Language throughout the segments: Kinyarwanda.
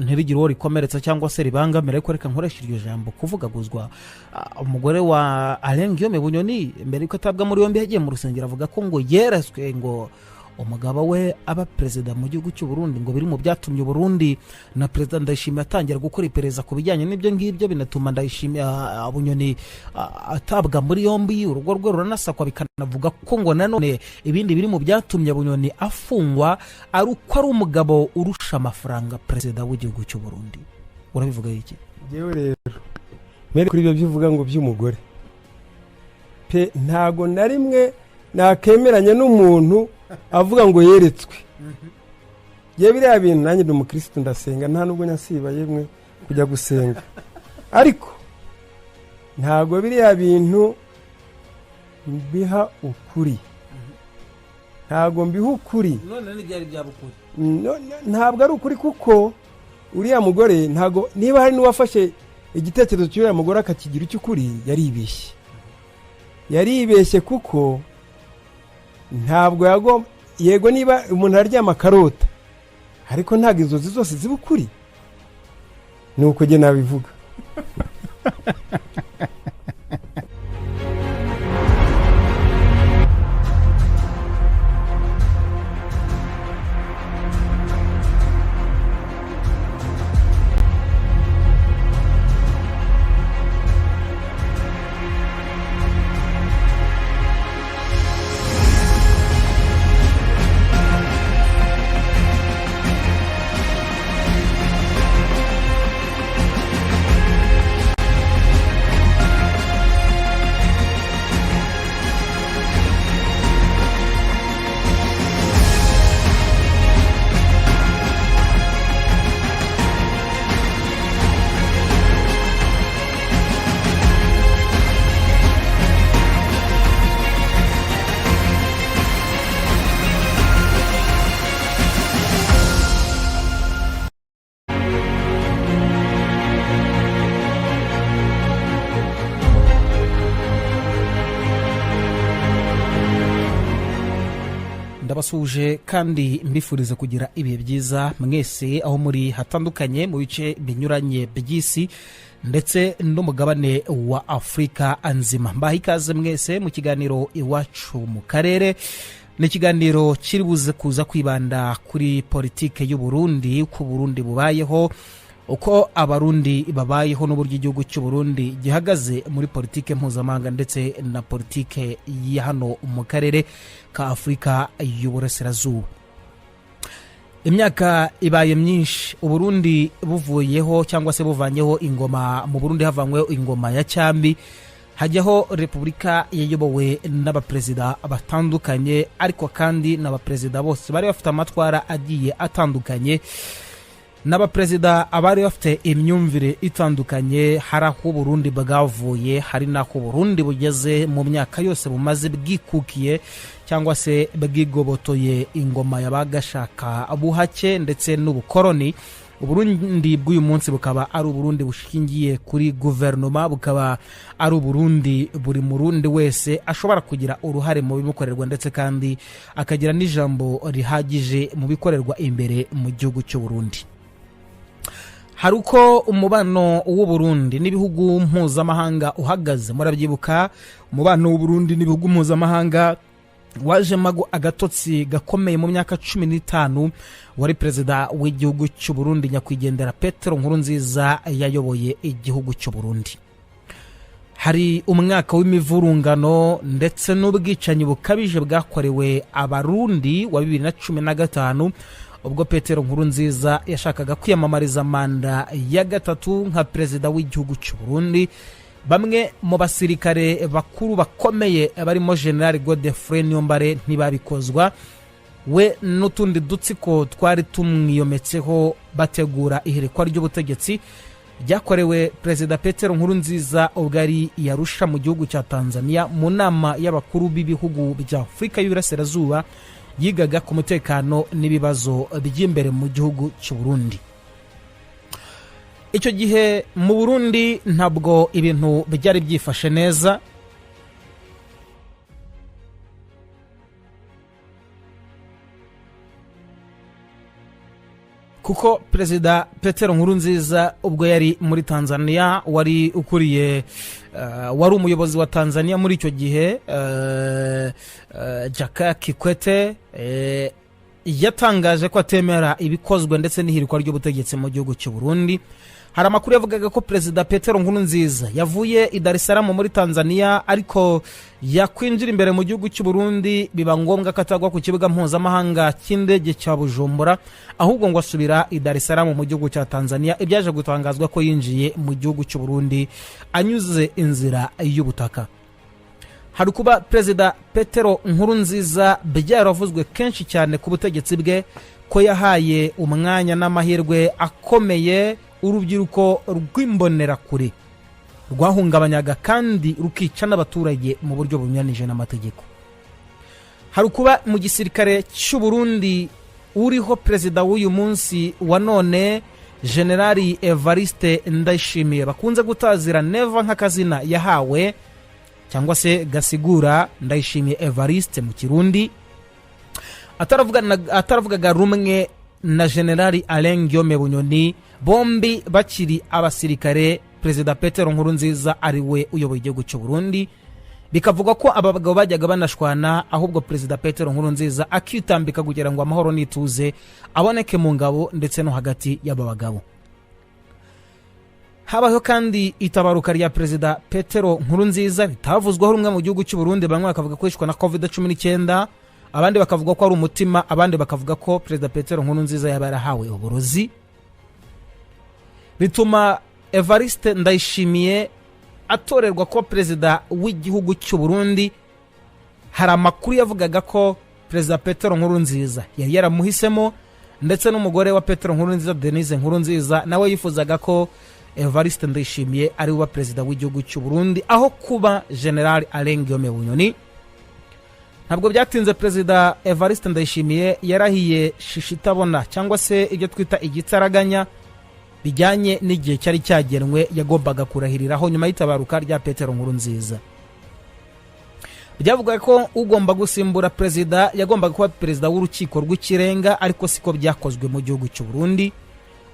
ntirigire uwo rikomeretsa cyangwa se ribangamira, ariko reka nkoresha iryo jambo kuvugaguzwa. Umugore wa Alain Guillaume Bunyoni mbere yuko atabwa muri yombi yagiye mu rusengero avuga ko ngo yeraswe ngo umugabo we aba perezida mu gihugu cy'u Burundi, ngo biri mu byatumye Burundi na perezida Ndayishimiye atangira gukora iperereza ku bijyanye n'ibyo ngibyo, binatuma Ndayishimiye Bunyoni atabwa muri yombi, urugo rwe ruranasakwa, bikanavuga ko ngo nanone ibindi biri mu byatumye Bunyoni afungwa ari uko ari umugabo urusha amafaranga perezida w'igihugu cy'u Burundi. Urabivuga iki? Yewe rero mbere kuri ibyo byuvuga ngo by'umugore pe, ntago na rimwe nakemeranya n'umuntu avuga ngo yeretswe. Ye biriya bintu nanjye ndi umukristo ndasenga, nta nubwo nyasiba yemwe kujya gusenga, ariko ntago biriya bintu mbiha ukuri, ntago mbiha ukuri. None n'ibyari byabukuri ntabwo ari ukuri, kuko uriya mugore ntago, niba hari n'uwafashe igitekerezo cy'uriya mugore akakigira icy'ukuri, yaribeshye kuko ntabwo yego niba umuntu aryama akarota, ariko ntabwo inzozi zose ziba ukuri. ni uko njye nabivuga. ndabasuje kandi mbifuriza kugira ibihe byiza mwese aho muri hatandukanye mu bice binyuranye by'isi ndetse n'umugabane wa Afrika nzima. Mbaha ikaze mwese mu kiganiro iwacu mu karere. Ni ikiganiro kiri buze kuza kwibanda kuri politike y'u Burundi, uko Burundi bubayeho, uko abarundi babayeho n'uburyo igihugu cy'u Burundi gihagaze muri politike mpuzamahanga ndetse na politike ya hano mu karere ka Afrika y'Uburasirazuba. Imyaka ibaye myinshi u Burundi buvuyeho cyangwa se buvanyeho ingoma, mu Burundi havanyweho ingoma ya cyambi, hajyaho repubulika yayobowe n'abaperezida batandukanye, ariko kandi n'abaperezida bose bari bafite amatwara agiye atandukanye, n'abaperezida abari bafite imyumvire itandukanye. Hari aho Burundi bwavuye, hari n'aho Burundi bugeze mu myaka yose bumaze bwikukiye cyangwa se bwigobotoye ingoma y'abagashaka buhake ndetse n'ubukoroni. Uburundi bw'uyu munsi bukaba ari Uburundi bushingiye kuri guverinoma, bukaba ari Uburundi buri murundi wese ashobora kugira uruhare mu bimukorerwa ndetse kandi akagira n'ijambo rihagije mu bikorerwa imbere mu gihugu cy'u Burundi. Hari uko umubano w'u Burundi n'ibihugu mpuzamahanga uhagaze. Murabyibuka umubano w'u Burundi n'ibihugu mpuzamahanga waje mago agatotsi gakomeye mu myaka 15 wari perezida w'igihugu cy'u Burundi nyakwigendera Petero Nkurunziza yayoboye igihugu cy'u Burundi. Hari umwaka w'imivurungano ndetse n'ubwicanyi bukabije bwakorewe abarundi wa 2015 ubwo Petero Nkurunziza yashakaga kwiyamamariza manda ya gatatu nka perezida w'igihugu cy'u Burundi. Bamwe mu basirikare bakuru bakomeye barimo General Godefroid Niyombare ntibabikozwa, we n'utundi dutsiko twari tumwiyometseho bategura iherekwa ry'ubutegetsi ryakorewe perezida Petero Nkurunziza ubwo ari Arusha mu gihugu cya Tanzania mu nama y'abakuru b'ibihugu bya Afrika y'Uburasirazuba yigaga ku mutekano n'ibibazo by'imbere mu gihugu cy'u Burundi. Icyo gihe mu Burundi ntabwo ibintu byari byifashe neza. kuko perezida Petero Nkurunziza ubwo yari muri Tanzania wari ukuriye wari umuyobozi wa Tanzania muri icyo gihe Jakaya Kikwete yatangaje ko atemera ibikozwe ndetse n'ihirikwa ry'ubutegetsi mu gihugu cy'u Burundi. Hari amakuru yavugaga ko perezida Petero Nkurunziza yavuye i Dar es Salaam muri Tanzania ariko yakwinjira imbere mu gihugu cy'u Burundi biba ngombwa ko atagwa ku kibuga mpuzamahanga cy'indege cya Bujumbura ahubwo ngo asubira i Dar es Salaam mu gihugu cya Tanzania. Ibyaje gutangazwa ko yinjiye mu gihugu cy'u Burundi anyuze inzira y'ubutaka. Hari kuba perezida Petero Nkurunziza byaravuzwe kenshi cyane ku butegetsi bwe ko yahaye umwanya n'amahirwe akomeye urubyiruko rw'imbonera kure rwahungabanyaga kandi rukica n'abaturage mu buryo bunyuranije n'amategeko. Hari kuba mu gisirikare cy'u Burundi uriho perezida w'uyu munsi wa none Generali Evariste Ndayishimiye bakunze gutazira neva nk'akazina yahawe cyangwa se gasigura Ndayishimiye Evariste mu Kirundi, ataravugaga rumwe na Generali Alain Guillaume Bunyoni, bombi bakiri abasirikare. Perezida Petero Nkurunziza ari we uyoboye igihugu cy'u Burundi, bikavuga ko aba bagabo bajyaga banashwana ahubwo perezida Petero Nkurunziza akitambika kugira ngo amahoro n'ituze aboneke mu ngabo ndetse no hagati y'aba bagabo. Habaho kandi itabaruka rya perezida Petero Nkurunziza ritavuzweho rumwe mu gihugu cy'u Burundi. Bamwe bakavuga ko yishwe na COVID-19, abandi bakavuga ko ari umutima, abandi bakavuga ko perezida Petero Nkurunziza yaba yarahawe uburozi. Bituma Evariste Ndayishimiye atorerwa ko perezida w'igihugu cy'u Burundi. Hari amakuru yavugaga ko perezida Petero Nkurunziza yari yaramuhisemo ndetse n'umugore wa Petero Nkurunziza Denise Nkurunziza nawe yifuzaga ko Evariste Ndayishimiye ari we perezida w'igihugu cy'u Burundi aho kuba General Alain Guillaume Bunyoni. Ntabwo byatinze perezida Evariste Ndayishimiye yarahiye shishitabona cyangwa se ibyo twita igitaraganya bijyanye n'igihe cyari cyagenwe yagombaga kurahiriraho nyuma y'itabaruka rya Petero Nkurunziza. Byavuga ko ugomba gusimbura perezida yagombaga kuba perezida w'urukiko rw'ikirenga, ariko siko byakozwe mu gihugu cy'u Burundi.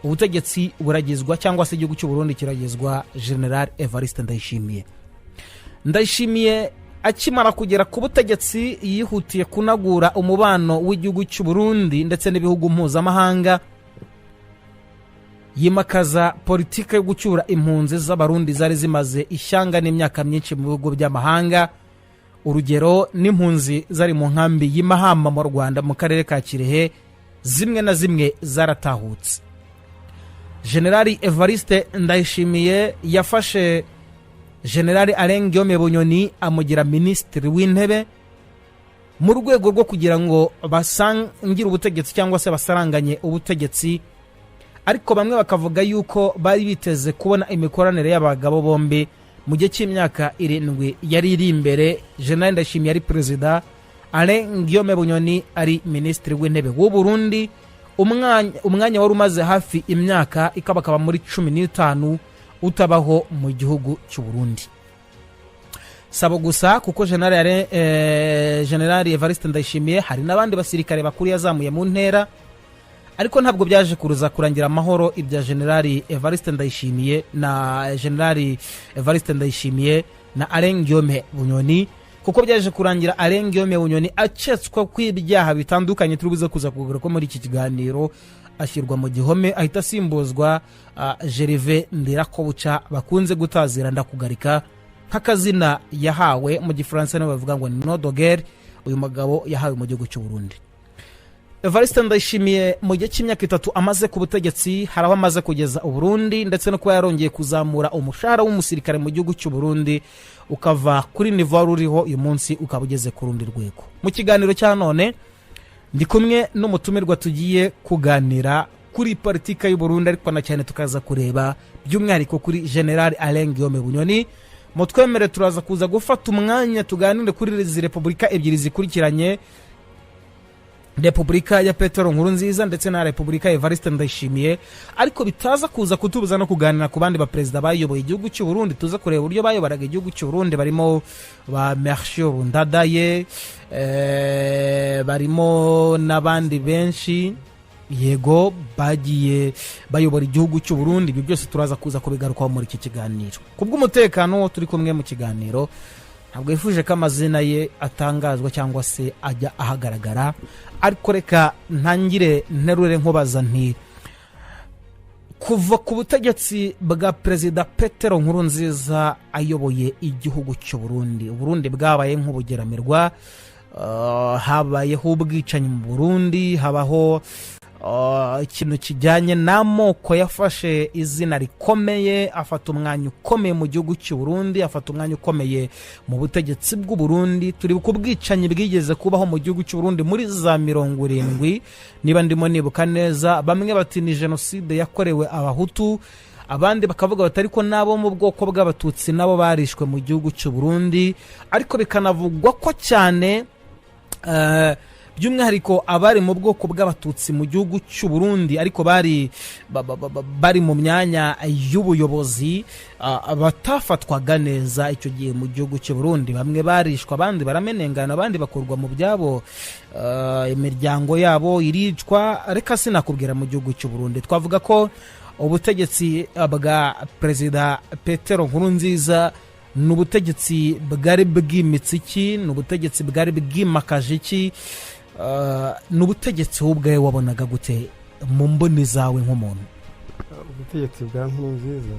Ubutegetsi buragizwa cyangwa se igihugu cy'u Burundi kiragizwa General Evariste Ndayishimiye. Ndayishimiye akimara kugera ku butegetsi yihutiye kunagura umubano w'igihugu cy'u Burundi ndetse n'ibihugu mpuzamahanga, yimakaza politike yo gucyura impunzi z'abarundi zari zimaze ishyanga n'imyaka myinshi mu bihugu by'amahanga. Urugero n'impunzi zari mu nkambi y'Imahama mu Rwanda mu karere ka Kirehe, zimwe na zimwe zaratahutse. Generali Evariste Ndayishimiye yafashe Generali Alain Guillaume Bunyoni amugira minisitiri w'intebe mu rwego rwo kugira ngo basangire ubutegetsi cyangwa se basaranganye ubutegetsi, ariko bamwe bakavuga yuko bari biteze kubona imikoranire y'abagabo bombi mu gihe cy'imyaka 7 yari iri imbere. General Ndayishimiye ari perezida, Alain Guillaume Bunyoni ari minisitiri w'intebe w'u Burundi. Umwanya wari umaze hafi imyaka ikabakaba muri 15 utabaho mu gihugu cy'u Burundi. Sabo gusa kuko General Evariste Ndayishimiye hari n'abandi basirikare bakuru yazamuye mu ntera, ariko ntabwo byaje kurangira amahoro ibya General Evariste Ndayishimiye na Alain Guillaume Bunyoni, kuko byaje kurangira Alain Guillaume Bunyoni acetswa kw'ibyaha bitandukanye turubuze kuza kugura ko muri iki kiganiro, ashyirwa mu gihome ahita asimbuzwa Gervais Ndirakobuca bakunze gutazira ndakugarika nk'akazina yahawe mu gifaransa no bavuga ngo ni Nodogere. Uyu mugabo yahawe mu gihugu cy'u Burundi. Evariste Ndayishimiye mu gihe cy'imyaka 3 amaze ku butegetsi hari aho amaze kugeza u Burundi ndetse no kuba yarongeye kuzamura umushahara w'umusirikare mu gihugu cy'u Burundi ukava kuri nivo ruriho uyu munsi ukaba ugeze ku rundi rwego. Mu kiganiro cya none ndi kumwe n'umutumirwa tugiye kuganira kuri politika y'u Burundi, ariko na cyane tukaza kureba by'umwihariko kuri General Alain Guillaume Bunyoni. Mutwemere turaza kuza gufata umwanya tuganire kuri izi repubulika ebyiri zikurikiranye, Repubulika ya Petero Nkurunziza ndetse na Repubulika Evariste Ndayishimiye, ariko bitaza kuza kutubuza no kuganira ku bandi ba perezida bayoboye igihugu cy'u Burundi. Tuza kureba uburyo bayobaraga igihugu cy'u Burundi, barimo ba Melchior Ndadaye, barimo n'abandi benshi yego bagiye bayobora igihugu cy'u Burundi. Ibyo byose turaza kuza kubigarukaho muri iki kiganiro. Kubw'umutekano turi kumwe mu kiganiro, ntabwo yifuje ko amazina ye atangazwa cyangwa se ajya ahagaragara, ariko reka ntangire nterure nkubaza nti kuva ku butegetsi bwa Perezida Petero Nkurunziza ayoboye igihugu cy'u Burundi, Burundi bwabaye nk'ubugeramirwa, habayeho ubwicanyi mu Burundi, habaho ikintu kijyanye n'amoko yafashe izina rikomeye, afata umwanya ukomeye mu gihugu cy'u Burundi, afata umwanya ukomeye mu butegetsi bw'u Burundi. Turi ku bwicanyi bwigeze kubaho mu gihugu cy'u Burundi muri za 70, niba ndimo nibuka neza. Bamwe bati ni jenoside yakorewe abahutu, abandi bakavuga bati ariko nabo mu bwoko bw'abatutsi nabo barishwe mu gihugu cy'u Burundi. Ariko bikanavugwa ko cyane by'umwihariko abari mu bwoko bw'abatutsi mu gihugu cy'u Burundi ariko bari mu myanya y'ubuyobozi batafatwaga neza icyo gihe mu gihugu cy'u Burundi. Bamwe barishwa, abandi baramenengana, abandi bakurwa mu byabo, imiryango yabo iricwa. Reka sinakubwira mu gihugu cy'u Burundi twavuga ko ubutegetsi bwa Perezida Petero Nkurunziza ni ubutegetsi bwari bwimitse iki, ni ubutegetsi bwari bwimakaje iki, ni ubutegetsi ubwawe wabonaga gute mu mboni zawe nk'umuntu? Ubutegetsi bwa Nkurunziza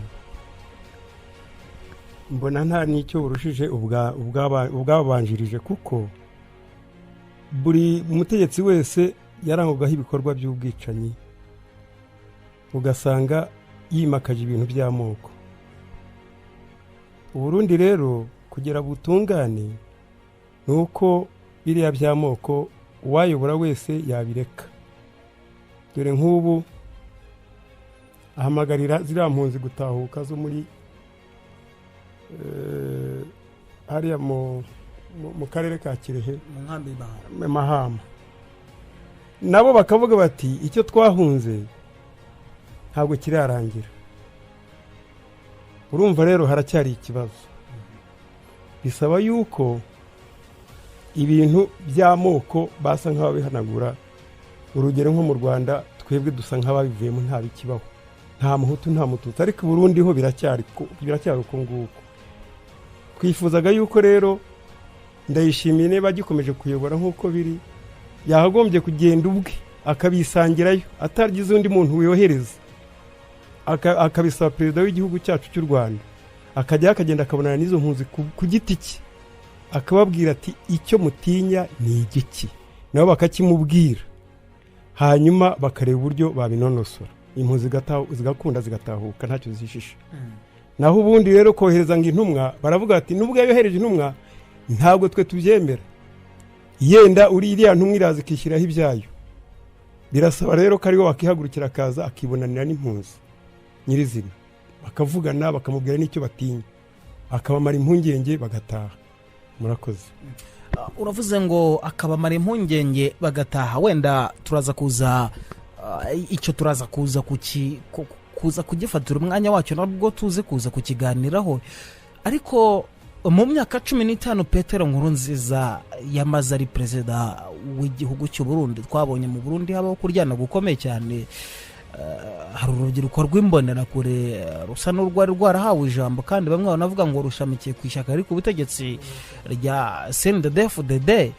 mbona nta n'icyo burushije ubwabanjirije, kuko buri mutegetsi wese yarangwagaho ibikorwa by'ubwicanyi, ugasanga yimakaje ibintu by'amoko. Uburundi rero kugira butungane ni uko biriya by'amoko uwayobora wese yabireka. Dore nk'ubu ahamagarira ziriya mpunzi gutahuka zo muri hariya mu karere ka Kirehe, mu nkambi Mahama, nabo bakavuga bati icyo twahunze ntabwo kirarangira. Urumva rero haracyari ikibazo, bisaba yuko ibintu by'amoko basa nk'ababihanagura. Urugero nko mu Rwanda twebwe dusa nk'ababivuyemo, nta bikibaho, nta muhutu nta mututsi, ariko Burundi ho biracyari uko nguko. Twifuzaga yuko rero, ndayishimiye niba agikomeje kuyobora nk'uko biri, yahagombye kugenda ubwe akabisangirayo atagize undi muntu wiyohereza, akabisaba perezida w'igihugu cyacu cy'u Rwanda, akagenda akabonana n'izo mpunzi ku giti cye, akababwira ati icyo mutinya ni igiki, nabo bakakimubwira, hanyuma bakareba uburyo babinonosora, impunzi zigakunda zigatahuka ntacyo zishisha. Naho ubundi rero kohereza ngo intumwa, baravuga ati nubwo yohereje intumwa ntabwo twe tubyemera, yenda iriya ntumwa iraza ikishyiraho ibyayo. Birasaba rero ko ariwe wakihagurukira akaza akibonanira n'impunzi nyirizina, bakavugana bakamubwira n'icyo batinya, akabamara impungenge bagataha. Murakoze. Uravuze ngo akabamara impungenge bagataha. Wenda turaza kuza icyo turaza kuza kugifatira umwanya wacyo, nabwo tuze kuza kukiganiraho. Ariko mu myaka 15 Petero Nkurunziza yamaze ari perezida w'igihugu cy'u Burundi, twabonye mu Burundi habaho kuryana gukomeye cyane. Hari urubyiruko rw'imbonerakure rusa n'urwari rwarahawe ijambo, kandi bamwe banavuga ngo rushamikiye ku ishyaka riri ku butegetsi rya CNDD-FDD.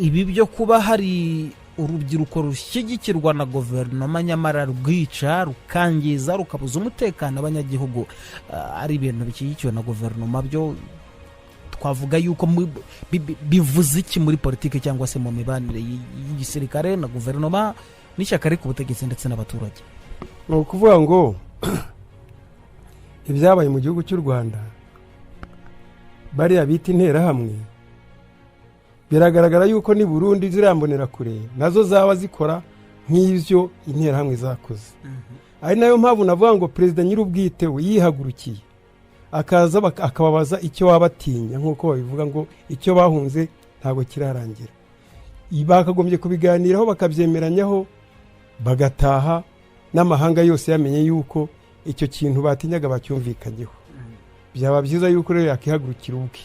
Ibi byo kuba hari urubyiruko rushyigikirwa na guverinoma nyamara rwica, rukangiza, rukabuza umutekano abanyagihugu, ari ibintu bishyigikiwe na guverinoma, byo twavuga yuko bivuze iki muri politiki cyangwa se mu mibanire y'igisirikare na guverinoma n'ishyaka riri ku butegetsi ndetse n'abaturage? Ni ukuvuga ngo ibyabaye mu gihugu cy'u Rwanda, bariya bita interahamwe, biragaragara yuko ni Burundi zirambonera kure nazo zaba zikora nk'ibyo interahamwe zakoze. Ari nayo mpamvu navuga ngo perezida nyir'ubwite we yihagurukiye akaza akababaza icyo wabatinya, nk'uko babivuga ngo icyo bahunze ntabwo kirarangira. Bakagombye kubiganiraho bakabyemeranyaho bagataha, n'amahanga yose yamenye yuko icyo kintu batinyaga bacyumvikanyeho. Byaba byiza yuko rero yakihagurukira ubwe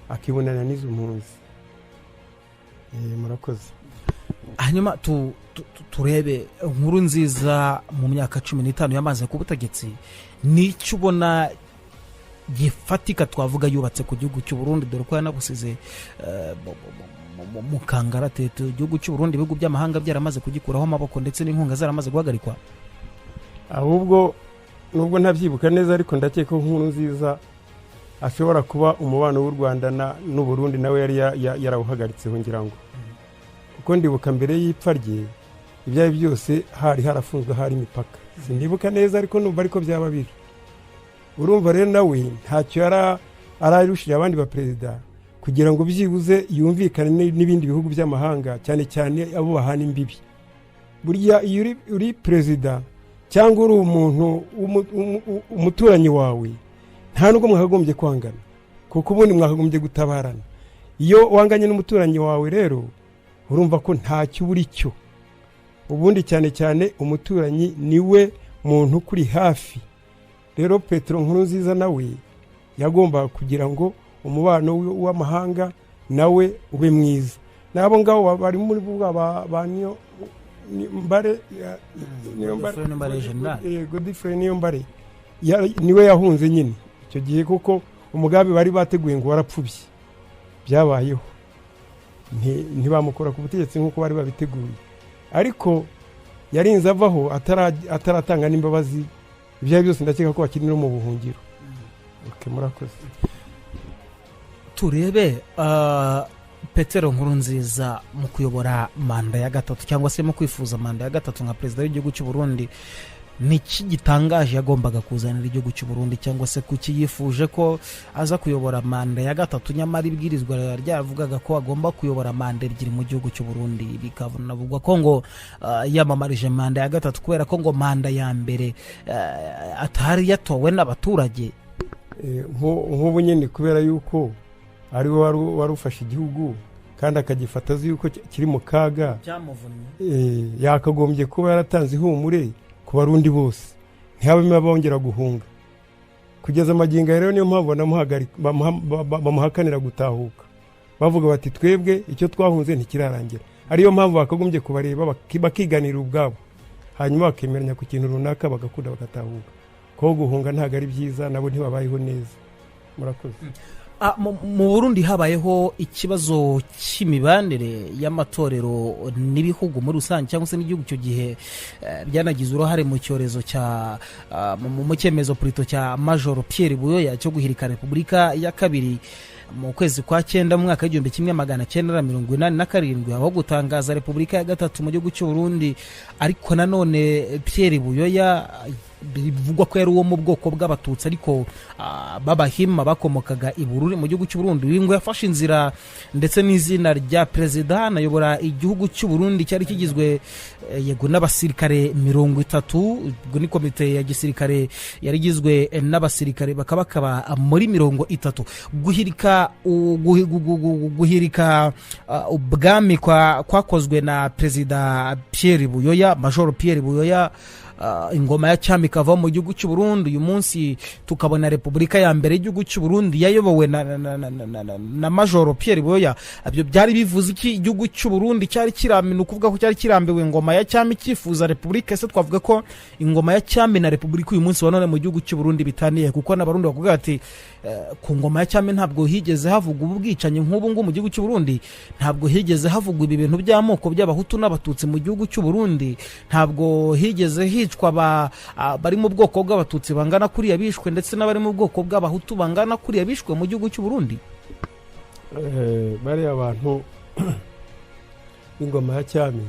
akibonana n'izo mpunzi. Murakoze. hanyuma turebe inkuru nziza mu myaka 15 yamaze ku butegetsi, n'icyo ubona gifatika twavuga yubatse ku gihugu cy'u Burundi, dore ko yanabusize mu kangaratete igihugu cy'u Burundi, ibihugu by'amahanga byaramaze kugikuraho amaboko ndetse n'inkunga zaramaze guhagarikwa. ahubwo nubwo ntabyibuka neza ariko ndakeka ko inkuru nziza ashobora kuba umubano w'u Rwanda n'u Burundi nawe yari yarawuhagaritseho ngira ngo, kuko ndibuka mbere y'ipfa rye ibyaye byose hari harafunzwe, hari imipaka, sindibuka neza ariko numva ariko byaba biri. urumva rero nawe ntacyo ararushije abandi ba perezida kugira ngo byibuze yumvikane n'ibindi bihugu by'amahanga, cyane cyane abo bahana imbibi. burya iyo uri perezida cyangwa uri umuntu umuturanyi wawe, nta nubwo mwakagombye kwangana, kuko ubundi mwakagombye gutabarana. iyo wanganye n'umuturanyi wawe rero urumva ko ntacyo uri cyo. ubundi cyane cyane umuturanyi niwe muntu kuri hafi. rero Petero Nkurunziza nawe yagomba kugira ngo umubano w'amahanga nawe ube mwiza. nabo ngabo bari muri banyo mbare Godfrey Niyombare niwe yahunze nyine icyo gihe, kuko umugambi bari bateguye ngo warapfubye, byabayeho ntibamukora ku butegetsi nk'uko bari babiteguye, ariko yarinze avaho ataratanga n'imbabazi. ibyo byose ndakeka ko bakiri no mu buhungiro. murakoze. turebe Petero Nkurunziza mu kuyobora manda ya gatatu cyangwa se mu kwifuza manda ya gatatu nka perezida w'igihugu cy'u Burundi, niki gitangaje yagombaga kuzanira igihugu cy'u Burundi, cyangwa se kuki yifuje ko aza kuyobora manda ya gatatu, nyamara ibwirizwa ryavugaga ko agomba kuyobora manda ebyiri mu gihugu cy'u Burundi, bikavugwa ko ngo yamamarije manda ya gatatu kubera ko ngo manda ya mbere atari yatowe n'abaturage. nk'ubu nyine kubera yuko ari we wari ufashe igihugu kandi akagifata azi yuko kiri mu kaga, yakagombye kuba yaratanze ihumure ku Barundi bose, ntihabemo abongera guhunga. kugeza amagingo rero niyo mpamvu bamuhakanira gutahuka, bavuga bati twebwe icyo twahunze ntikirarangira. ariyo mpamvu bakagombye kubareba bakiganira ubwabo, hanyuma bakemeranya ku kintu runaka bagakunda bagatahuka. ko guhunga ntabwo ari byiza, nabo ntibabayeho neza. murakoze. mu Burundi habayeho ikibazo cy'imibanire y'amatorero n'ibihugu muri rusange, cyangwa se n'igihugu icyo gihe byanagize uruhare mu cyorezo mu cyemezo Prito cya Major Pierre Buyoya cyo guhirika Repubulika ya kabiri mu kwezi kwa 9 mu mwaka w'1987, aho gutangaza Repubulika ya gatatu mu gihugu cy'u Burundi. ariko nanone Pierre Buyoya bivugwa ko yari uwo mu bwoko bw'abatutsi, ariko babahima bakomokaga i Bururi mu gihugu cy'u Burundi. Wingo yafashe inzira ndetse n'izina rya perezida, anayobora igihugu cy'u Burundi cyari kigizwe yego n'abasirikare 30. ubwo ni komite ya gisirikare yari igizwe n'abasirikare bakaba muri 30. guhirika ubwami kwakozwe na perezida Pierre Buyoya, Major Pierre Buyoya, ingoma ya cyami ikava mu gihugu cy'u Burundi. uyu munsi tukabona Repubulika ya mbere y'igihugu cy'u Burundi yayobowe na Major Pierre Buyoya. ibyo byari bivuze iki? igihugu cy'u Burundi cyari kirambiwe, kuvuga ko cyari kirambiwe ingoma ya cyami cyifuza Repubulika. ese twavuga ko ingoma ya cyami na Repubulika uyu munsi wanone mu gihugu cy'u Burundi bitaniye, kuko n'abarundi bavuga ati ku ngoma ya cyami ntabwo higeze havugwa ubwicanyi nk'ubu ngubu mu gihugu cy'u Burundi, ntabwo higeze havugwa ibi bintu by'amoko by'abahutu n'abatutsi mu gihugu cy'u Burundi, ntabwo higeze hicwa bari mu bwoko bw'abatutsi bangana kuriya bishwe, ndetse n'abari mu bwoko bw'abahutu bangana kuriya bishwe mu gihugu cy'u Burundi. bari abantu b'ingoma ya cyami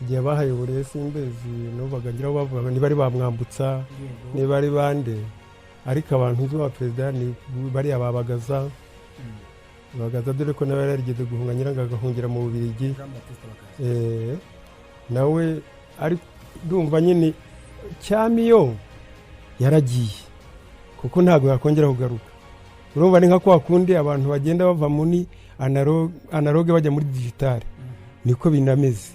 igihe bahayoboreye simbezi n'ubaga ngira bavuga niba ari bamwambutsa niba ari bande, ariko abantu z'aba perezida ni bari ababagaza dore ko nawe yarigeze guhunga nyiranga agahungira mu Bubiligi. nawe ari ndumva nyine cyami yo yaragiye, kuko ntabwo yakongera kugaruka. urumva ni nka kwa kundi abantu bagenda bava muri analogue bajya muri digital, niko binameze.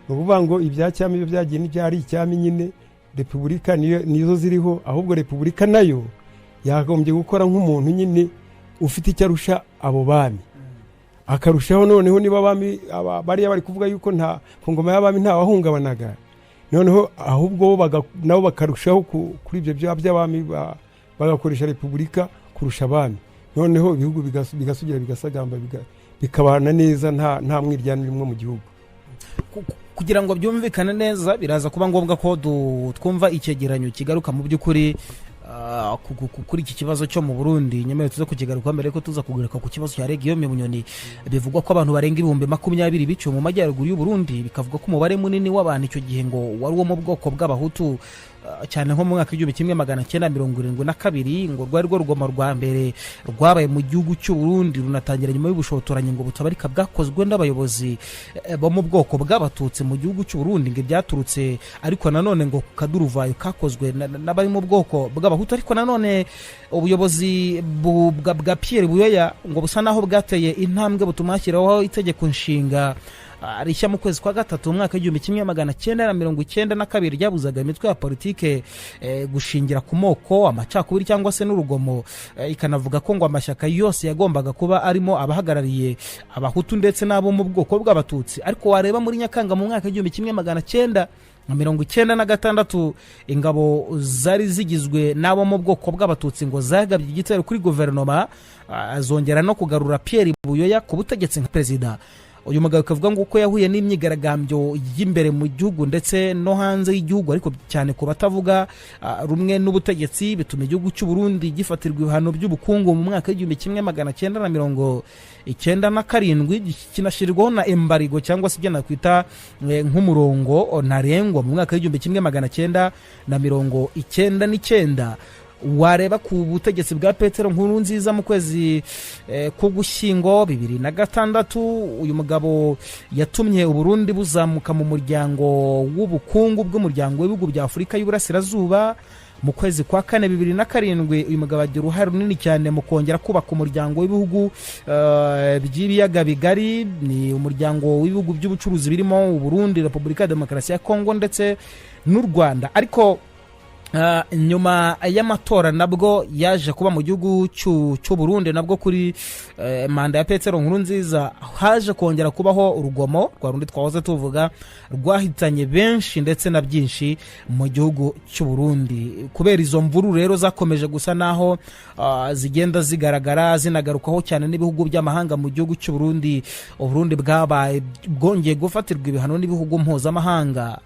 ukuvuga ngo ibya cyami byo byagiye n'ibyari icyami nyine, Repubulika nizo ziriho, ahubwo Repubulika nayo yagombye gukora nk'umuntu nyine ufite icyo arusha abo bami. akarushaho noneho niba abami bariya bari kuvuga yuko nta ku ngoma y'abami nta wahungabanaga, noneho ahubwo nabo bakarushaho kuri ibyo by'abami bagakoresha repubulika kurusha abami, noneho ibihugu bigasugira bigasagamba bikabana neza nta mwiryane urimo mu gihugu. Kugira ngo byumvikane neza biraza kuba ngombwa ko twumva icyegeranyo kigaruka mu by'ukuri kuri iki kibazo cyo mu Burundi. Nyamara tuza kukigaruka mbere ko tuza kugaruka ku kibazo cya Guillaume Bunyoni. Bivugwa ko abantu barenga 20,000 biciwe mu majyaruguru y'u Burundi, bikavuga ko umubare munini w'abantu icyo gihe ngo wari wo mu bwoko bw'abahutu, cyane nko mu mwaka w'1972 ngo rwari rwo rugomo rwa mbere rwabaye mu gihugu cy'u Burundi, runatangira nyuma y'ubushotoranyi ngo butabarika bwakozwe n'abayobozi bo mu bwoko bw'abatutsi mu gihugu cy'u Burundi, ngo byaturutse ariko nanone ngo kaduruvayo kakozwe n'abari mu bwoko bw'abahutu. Ariko nanone ubuyobozi bwa Pierre Buyoya ngo busa naho bwateye intambwe butuma hashyiraho itegeko nshinga rishya mu kwezi kwa gatatu mu mwaka w'1992 ryabuzaga imitwe ya politike gushingira ku moko, amacakubiri cyangwa se n'urugomo, ikanavuga ko ngo amashyaka yose yagombaga kuba arimo abahagarariye abahutu ndetse n'abo mu bwoko bw'abatutsi. Ariko wareba muri Nyakanga mu mwaka w'1996 ingabo zari zigizwe n'abo mu bwoko bw'abatutsi ngo zagabye igitero kuri guverinoma, zongera no kugarura Pierre Buyoya ku butegetsi nka perezida. Uyu mugabo kavuga ngo uko yahuye n'imyigaragambyo y'imbere mu gihugu ndetse no hanze y'igihugu, ariko cyane ku batavuga rumwe n'ubutegetsi, bituma igihugu cy'u Burundi gifatirwa ibihano by'ubukungu mu mwaka w'1997 kinashirirwaho na embargo cyangwa se ibyo nakwita nk'umurongo ntarengwa mu mwaka w'1999. Wareba ku butegetsi bwa Petero Nkurunziza mu kwezi k'Ugushyingo 2006, uyu mugabo yatumye u Burundi buzamuka mu muryango w'ubukungu bw'umuryango w'ibihugu bya Afurika y'Uburasirazuba. Mu kwezi kwa 4 2007 uyu mugabo agira uruhare runini cyane mu kongera kubaka umuryango w'ibihugu by'ibiyaga bigari, ni umuryango w'ibihugu by'ubucuruzi birimo u Burundi, Repubulika ya Demokarasi ya Kongo ndetse n'u Rwanda. Ariko nyuma y'amatora nabwo yaje kuba mu gihugu cy'u Burundi, nabwo kuri manda ya Petero Nkurunziza haje kongera kubaho urugomo rwa rundi twahoze tuvuga, rwahitanye benshi ndetse na byinshi mu gihugu cy'u Burundi. Kubera izo mvuru rero zakomeje gusa naho zigenda zigaragara zinagarukaho cyane n'ibihugu by'amahanga mu gihugu cy'u Burundi. U Burundi bwongeye gufatirwa ibihano n'ibihugu mpuzamahanga.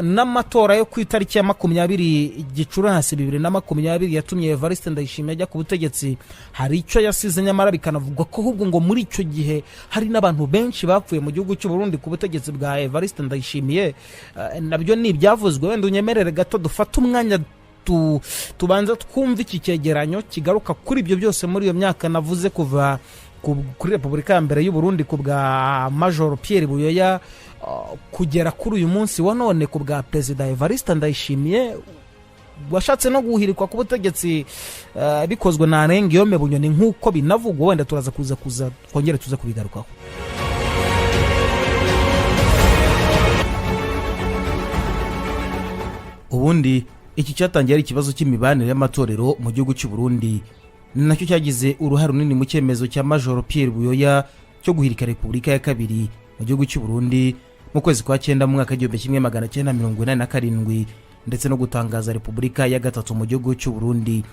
N'amatora yo ku itariki ya 20 Gicurasi 2020 yatumye Evariste Ndayishimiye ajya ku butegetsi. Hari icyo yasize, nyamara bikanavugwa ko ahubwo ngo muri icyo gihe hari n'abantu benshi bapfuye mu gihugu cy'u Burundi ku butegetsi bwa Evariste Ndayishimiye. Nabyo ni ibyavuzwe. Wenda unyemerere gato dufata umwanya tubanza twumva iki cyegeranyo kigaruka kuri ibyo byose muri iyo myaka navuze, kuva kuri Repubulika ya mbere y'u Burundi ku bwa Major Pierre Buyoya kugera kuri uyu munsi wa none ku bwa Perezida Evariste Ndayishimiye washatse no guhirikwa ku butegetsi bikozwe na Guillaume Bunyoni nk'uko binavugwa. Wenda turaza kuza twongere tuza kubigarukaho. Ubundi iki cyatangiye ari ikibazo cy'imibanire y'amatorero mu gihugu cy'u Burundi, nacyo cyagize uruhare runini mu cyemezo cya Major Pierre Buyoya cyo guhirika Repubulika ya kabiri mu gihugu cy'u Burundi mu kwezi kwa 9 mu mwaka w'1987 ndetse no gutangaza Repubulika ya gatatu mu gihugu cy'u Burundi.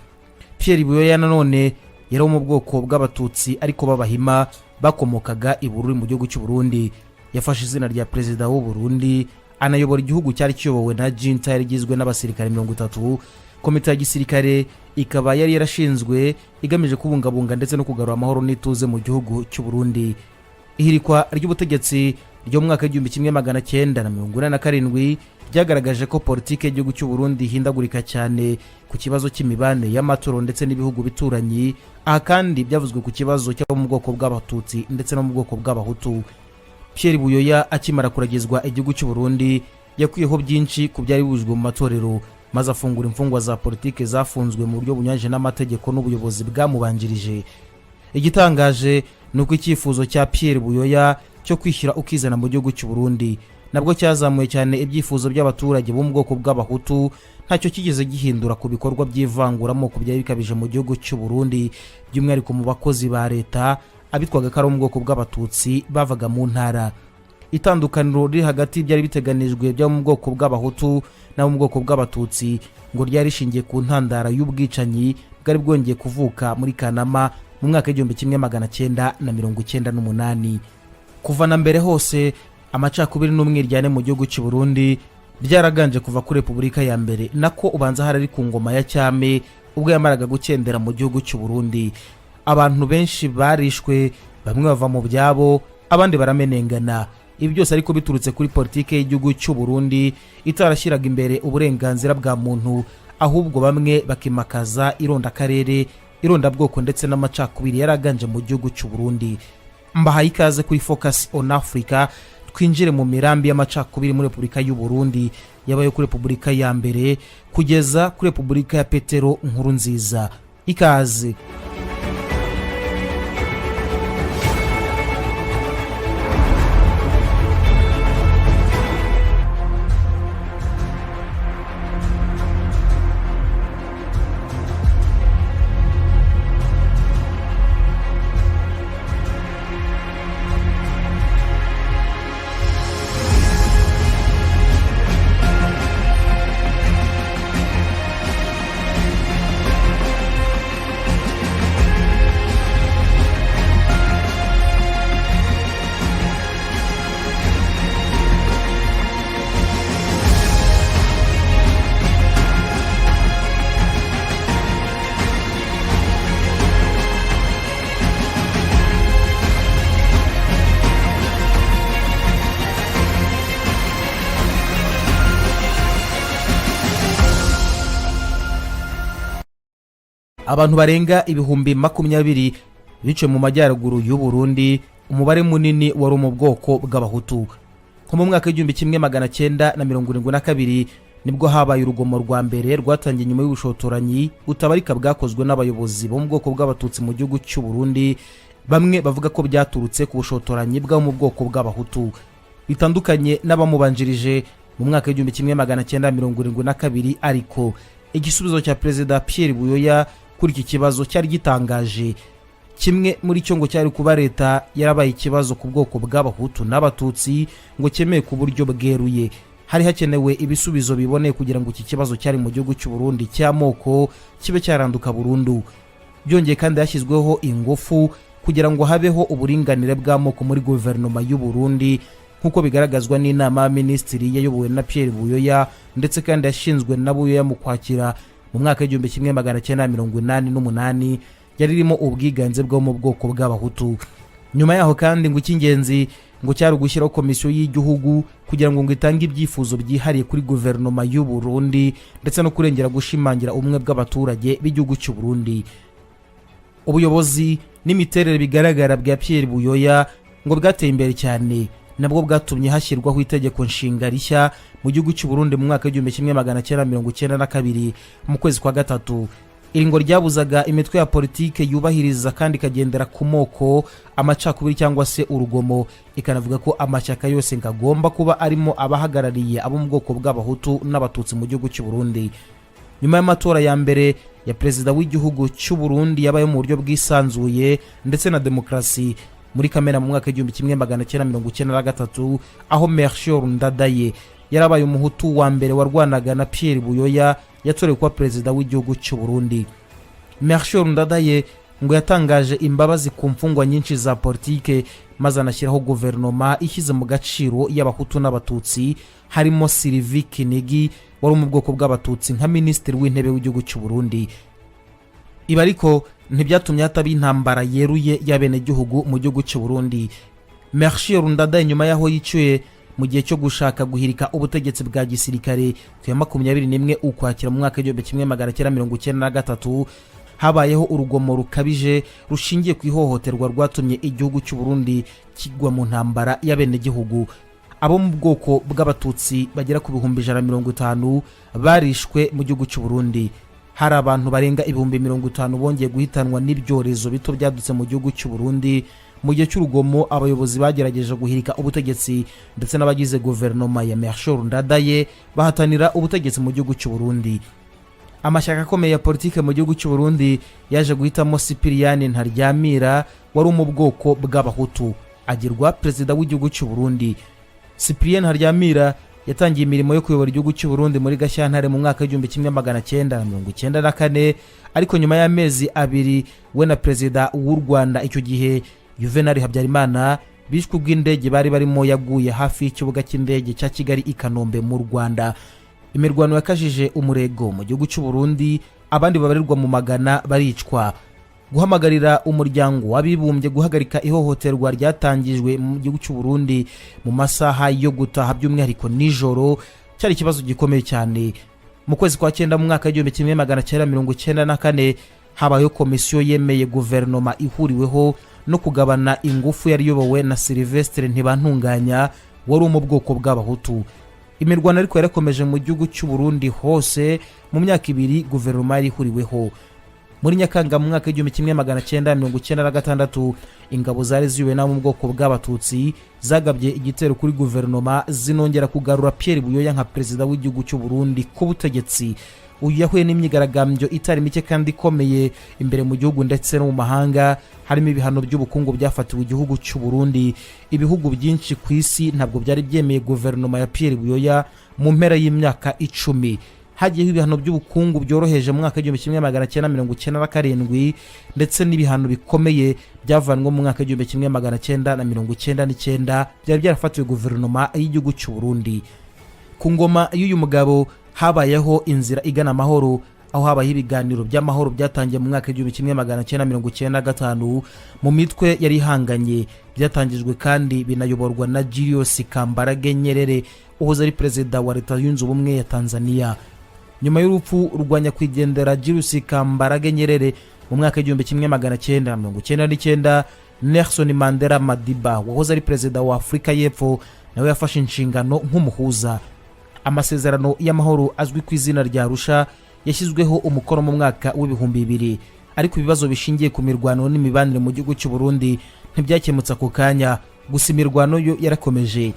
Pierre Buyoya nanone yari mu bwoko bw'abatutsi ariko babahima bakomokaga i Bururi mu gihugu cy'u Burundi. Yafashe izina rya perezida w'u Burundi, anayobora igihugu cyari kiyobowe na junta yari igizwe n'abasirikare 30. Komite ya gisirikare ikaba yari yarashinzwe igamije kubungabunga ndetse no kugarura amahoro n'ituze mu gihugu cy'u Burundi. Ihirikwa ry'ubutegetsi ryo mu mwaka w'1987 ryagaragaje ko politike y'igihugu cy'u Burundi hindagurika cyane ku kibazo cy'imibane y'amatoro ndetse n'ibihugu bituranyi. Aha kandi byavuzwe ku kibazo cyo mu bwoko bw'abatutsi ndetse no mu bwoko bw'abahutu. Pierre Buyoya akimara kuragizwa igihugu cy'u Burundi yakwiyeho byinshi ku byari bujwe mu matorero, maze afungura imfungwa za politike zafunzwe mu buryo bunyanje n'amategeko n'ubuyobozi bwamubanjirije. Igitangaje nuko icyifuzo cya Pierre Buyoya cyo kwishyira ukizana mu gihugu cy'u Burundi nabwo cyazamuye cyane ibyifuzo by'abaturage bo mu bwoko bw'abahutu, ntacyo kigeze gihindura ku bikorwa by'ivanguramo ku byari bikabije mu gihugu cy'u Burundi, by'umwihariko mu bakozi ba leta, abitwaga ko ari mu bwoko bw'abatutsi bavaga mu ntara. Itandukaniro riri hagati byari biteganijwe byo mu bwoko bw'abahutu na mu bwoko bw'abatutsi ngo ryari rishingiye ku ntandara y'ubwicanyi bwari bwongeye kuvuka muri Kanama mu mwaka w'1998. Kuva na mbere hose amacakubiri n'umwiryane mu gihugu cy'u Burundi byaraganje kuva kuri Repubulika ya mbere, nako ubanza harari ku ngoma ya cyame ubwo yamaraga gukendera mu gihugu cy'u Burundi. Abantu benshi barishwe, bamwe bava mu byabo, abandi baramenengana. Ibi byose ariko biturutse kuri politike y'igihugu cy'u Burundi itarashyiraga imbere uburenganzira bwa muntu, ahubwo bamwe bakimakaza ironda karere, ironda bwoko ndetse n'amacakubiri yaraganje mu gihugu cy'u Burundi. Mbahaye ikaze kuri Focus on Africa, twinjire mu mirambi y'amacakubiri muri Repubulika y'u Burundi yabaye kuri Repubulika ya mbere kugeza kuri Repubulika ya Petero Nkurunziza. Ikaze. Abantu barenga ibihumbi 20 bice mu majyaruguru y'u Burundi, umubare munini wari mu bwoko bw'abahutu. Nko mu mwaka w'1972 nibwo habaye urugomo rwa mbere rwatangiye nyuma y'ubushotoranyi butabarika bwakozwe n'abayobozi bo mu bwoko bw'abatutsi mu gihugu cy'u Burundi. Bamwe bavuga ko byaturutse ku bushotoranyi bwa mu bwoko bw'abahutu, bitandukanye n'abamubanjirije mu mwaka w'1972. Ariko igisubizo cya Perezida Pierre Buyoya kuri iki kibazo cyari gitangaje. Kimwe muri cyo ngo cyari kuba leta yarabaye ikibazo ku bwoko bw'abahutu n'abatutsi ngo cyemeye ku buryo bweruye. Hari hakenewe ibisubizo biboneye kugira ngo iki kibazo cyari mu gihugu cy'u Burundi cy'amoko kibe cyaranduka burundu. Byongeye kandi yashyizweho ingufu kugira ngo habeho uburinganire bw'amoko muri guverinoma y'u Burundi, nkuko bigaragazwa n'inama ya minisitiri yayobowe na Pierre Buyoya, ndetse kandi yashinzwe na Buyoya mu kwakira mu mwaka w'1988 yari irimo ubwiganze bwo mu bwoko bw'abahutu. Nyuma yaho kandi ngo icy'ingenzi ngo cyari gushyiraho komisiyo y'igihugu kugira ngo itange ibyifuzo byihariye kuri guverinoma y'u Burundi ndetse no kurengera gushimangira ubumwe bw'abaturage b'igihugu cy'u Burundi. Ubuyobozi n'imiterere bigaragara bwa Pierre Buyoya ngo bwateye imbere cyane, nabwo bwatumye hashyirwaho itegeko nshinga rishya mu gihugu cy'u Burundi mu mwaka w'1992 mu kwezi kwa gatatu. Iri ngo ryabuzaga imitwe ya politike yubahiriza kandi kagendera ku moko, amacakubiri cyangwa se urugomo. Ikanavuga ko amashyaka yose ngagomba kuba arimo abahagarariye abo mu bwoko bw'abahutu n'abatutsi mu gihugu cy'u Burundi. Nyuma y'amatora ya mbere ya perezida w'igihugu cy'u Burundi yabaye mu buryo bwisanzuye ndetse na demokrasi muri Kamena mu mwaka w'1993, aho Melchior Ndadaye yarabaye umuhutu wa mbere warwanaga na Pierre Buyoya yatorewe kuba perezida w'igihugu cy'u Burundi. Melchior Ndadaye ngo yatangaje imbabazi ku mfungwa nyinshi za politike, maze anashyiraho guverinoma ishyize mu gaciro y'abahutu n'abatutsi, harimo Sylvie Kinigi wari mu bwoko bw'abatutsi nka minisitiri w'intebe w'igihugu cy'u Burundi. Ibi ariko ntibyatumye hataba intambara yeruye y'abenegihugu mu gihugu cy'u Burundi. Melchior Ndadaye nyuma yaho yicuye mu gihe cyo gushaka guhirika ubutegetsi bwa gisirikare ku ya 21 ukwakira mu mwaka w'1993, habayeho urugomo rukabije rushingiye ku ihohoterwa rwatumye igihugu cy'u Burundi kigwa mu ntambara y'abenegihugu. Abo mu bwoko bw'abatutsi bagera ku 150 barishwe mu gihugu cy'u Burundi. Hari abantu barenga 50,000 bongeye guhitanwa n'ibyorezo bito byadutse mu gihugu cy'u Burundi. Mu gihe cy'urugomo abayobozi bagerageje guhirika ubutegetsi ndetse n'abagize guverinoma ya Melchior Ndadaye bahatanira ubutegetsi mu gihugu cy'u Burundi. amashyaka akomeye ya politike mu gihugu cy'u Burundi yaje guhitamo Cyprien Ntaryamira wari mu bwoko bw'abahutu agirwa perezida w'igihugu cy'u Burundi. Cyprien Ntaryamira yatangiye imirimo yo kuyobora igihugu cy'u Burundi muri Gashyantare mu mwaka w'1994, ariko nyuma y'amezi abiri we na perezida w'u Rwanda icyo gihe Juvenal Habyarimana bishwe bw'indege bari barimo yaguye hafi y'ikibuga cy'indege cya Kigali i Kanombe mu Rwanda. Imirwano yakajije umurego mu gihugu cy'u Burundi, abandi babarirwa mu magana baricwa. Guhamagarira umuryango w'abibumbye guhagarika ihohoterwa ryatangijwe mu gihugu cy'u Burundi mu masaha yo gutaha by'umwihariko nijoro cyari ikibazo gikomeye cyane. Mu kwezi kwa 9 mu mwaka w'1994 habayeho komisiyo yemeye guverinoma ihuriweho no kugabana ingufu yari yobowe na Sylvestre Ntibantunganya wari mu bwoko bw'abahutu. Imirwano ariko yarakomeje mu gihugu cy'u Burundi hose mu myaka ibiri guverinoma yari ihuriweho. Muri Nyakanga mu mwaka w'1996 ingabo zari ziwe na mu bwoko bw'abatutsi zagabye igitero kuri guverinoma zinongera kugarura Pierre Buyoya nka perezida w'igihugu cy'u Burundi ku butegetsi. Uyu yahuye n'imyigaragambyo itari mike kandi ikomeye imbere mu gihugu ndetse no mu mahanga, harimo ibihano by'ubukungu byafatiwe igihugu cy'u Burundi. Ibihugu byinshi ku isi ntabwo byari byemeye guverinoma ya Pierre Buyoya mu mpera y'imyaka 10. Hagiyeho ibihano by'ubukungu byoroheje mu mwaka w'1997 ndetse n'ibihano bikomeye byavanwe mu mwaka w'1999 byari byarafatiwe guverinoma y'igihugu cy'u Burundi. Ku ngoma y'uyu mugabo habayeho inzira igana amahoro, aho habaye ibiganiro by'amahoro byatangiye mu mwaka w'1995 mu mitwe yari ihanganye. Byatangijwe kandi binayoborwa na Julius Kambarage Nyerere uhoze ari perezida wa Leta Yunze Ubumwe ya Tanzania. Nyuma y'urupfu rwa nyakwigendera Julius Kambarage Nyerere mu mwaka w'1999, Nelson Mandela Madiba wahoze ari perezida wa Afrika y'Epfo nawe yafashe inshingano nk'umuhuza. Amasezerano y'amahoro azwi ku izina rya Arusha yashyizweho umukono mu mwaka w'2000, ariko ibibazo bishingiye ku mirwano n'imibanire mu gihugu cy'u Burundi ntibyakemutse ako kanya. Gusa imirwano yo yarakomeje.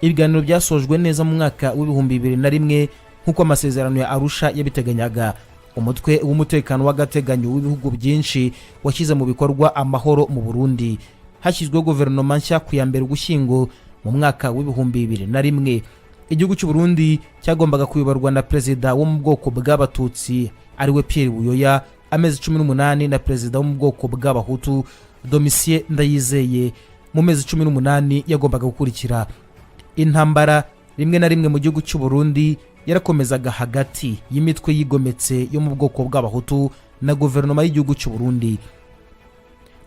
Ibiganiro byasojwe neza mu mwaka w'2001 nk'uko amasezerano ya Arusha yabiteganyaga. Umutwe w'umutekano w'agateganyo w'ibihugu byinshi washyize mu bikorwa amahoro mu Burundi. Hashyizweho guverinoma nshya ku ya mbere Ugushyingo mu mwaka w'2001. Igihugu cy'u Burundi cyagombaga kuyoborwa na perezida wo mu bwoko bw'abatutsi ariwe Pierre Buyoya amezi 18 na perezida wo mu bwoko bw'abahutu Domitien Ndayizeye mu mezi 18 yagombaga gukurikira. Intambara rimwe na rimwe mu gihugu cy'u Burundi yarakomezaga hagati y'imitwe yigometse yo mu bwoko bw'abahutu na guverinoma y'igihugu cy'u Burundi.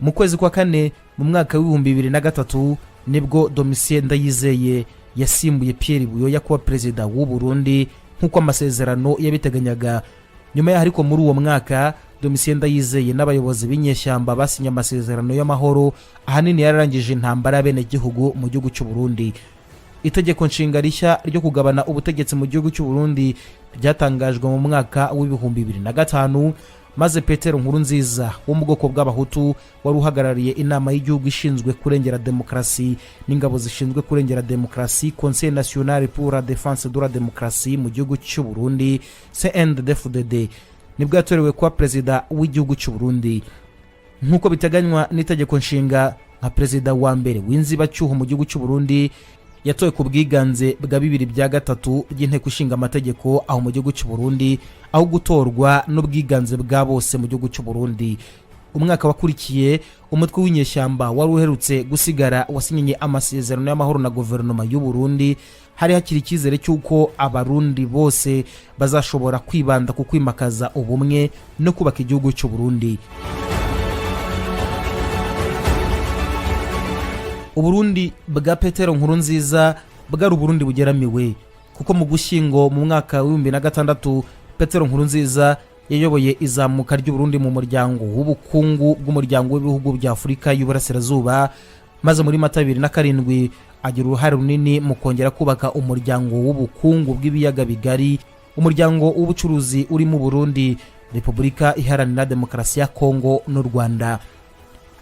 Mu kwezi kwa 4 mu mwaka w'2003 nibwo Domitien Ndayizeye yasimbuye Pierre Buyoya kuba perezida w'u Burundi nk'uko amasezerano yabiteganyaga. Nyuma ya ariko muri uwo mwaka Domitien Ndayizeye n'abayobozi b'inyeshyamba basinye amasezerano y'amahoro ahanini yararangije intambara bene gihugu mu gihugu cy'u Burundi. Itegeko nshinga rishya ryo kugabana ubutegetsi mu gihugu cy'u Burundi ryatangajwe mu mwaka w'2005, maze Petero Nkurunziza wo mu bwoko bw'abahutu wari uhagarariye inama y'igihugu ishinzwe kurengera demokrasi n'ingabo zishinzwe kurengera demokrasi, Conseil National pour la Défense de la Démocratie mu gihugu cy'u Burundi CNDD-FDD, nibwo yatorewe kuba perezida w'igihugu cy'u Burundi. Nk'uko biteganywa n'itegeko nshinga, nka perezida wa mbere w'inzibacyuho mu gihugu cy'u Burundi yatowe ku bwiganze bwa 2/3 by'inteko ishinga amategeko aho mu gihugu cy'u Burundi, aho gutorwa n'ubwiganze bwa bose mu gihugu cy'u Burundi. Umwaka wakurikiye umutwe w'inyeshyamba wari uherutse gusigara wasinye amasezerano y'amahoro na guverinoma y'u Burundi. Hari hakiri icyizere cy'uko abarundi bose bazashobora kwibanda ku kwimakaza ubumwe no kubaka igihugu cy'u Burundi. Uburundi bwa Petero Nkurunziza bwari Uburundi bugeramiwe, kuko mu Gushyingo mu mwaka w'2006 Petero Nkurunziza yayoboye izamuka ry'u Burundi mu muryango w'ubukungu bw'umuryango w'ibihugu bya Afrika y'Uburasirazuba, maze muri Mata 2007 agira uruhare runini mu kongera kubaka umuryango w'ubukungu bw'ibiyaga bigari, umuryango w'ubucuruzi uri mu Burundi, Repubulika Iharanira Demokarasi ya Kongo n'u Rwanda.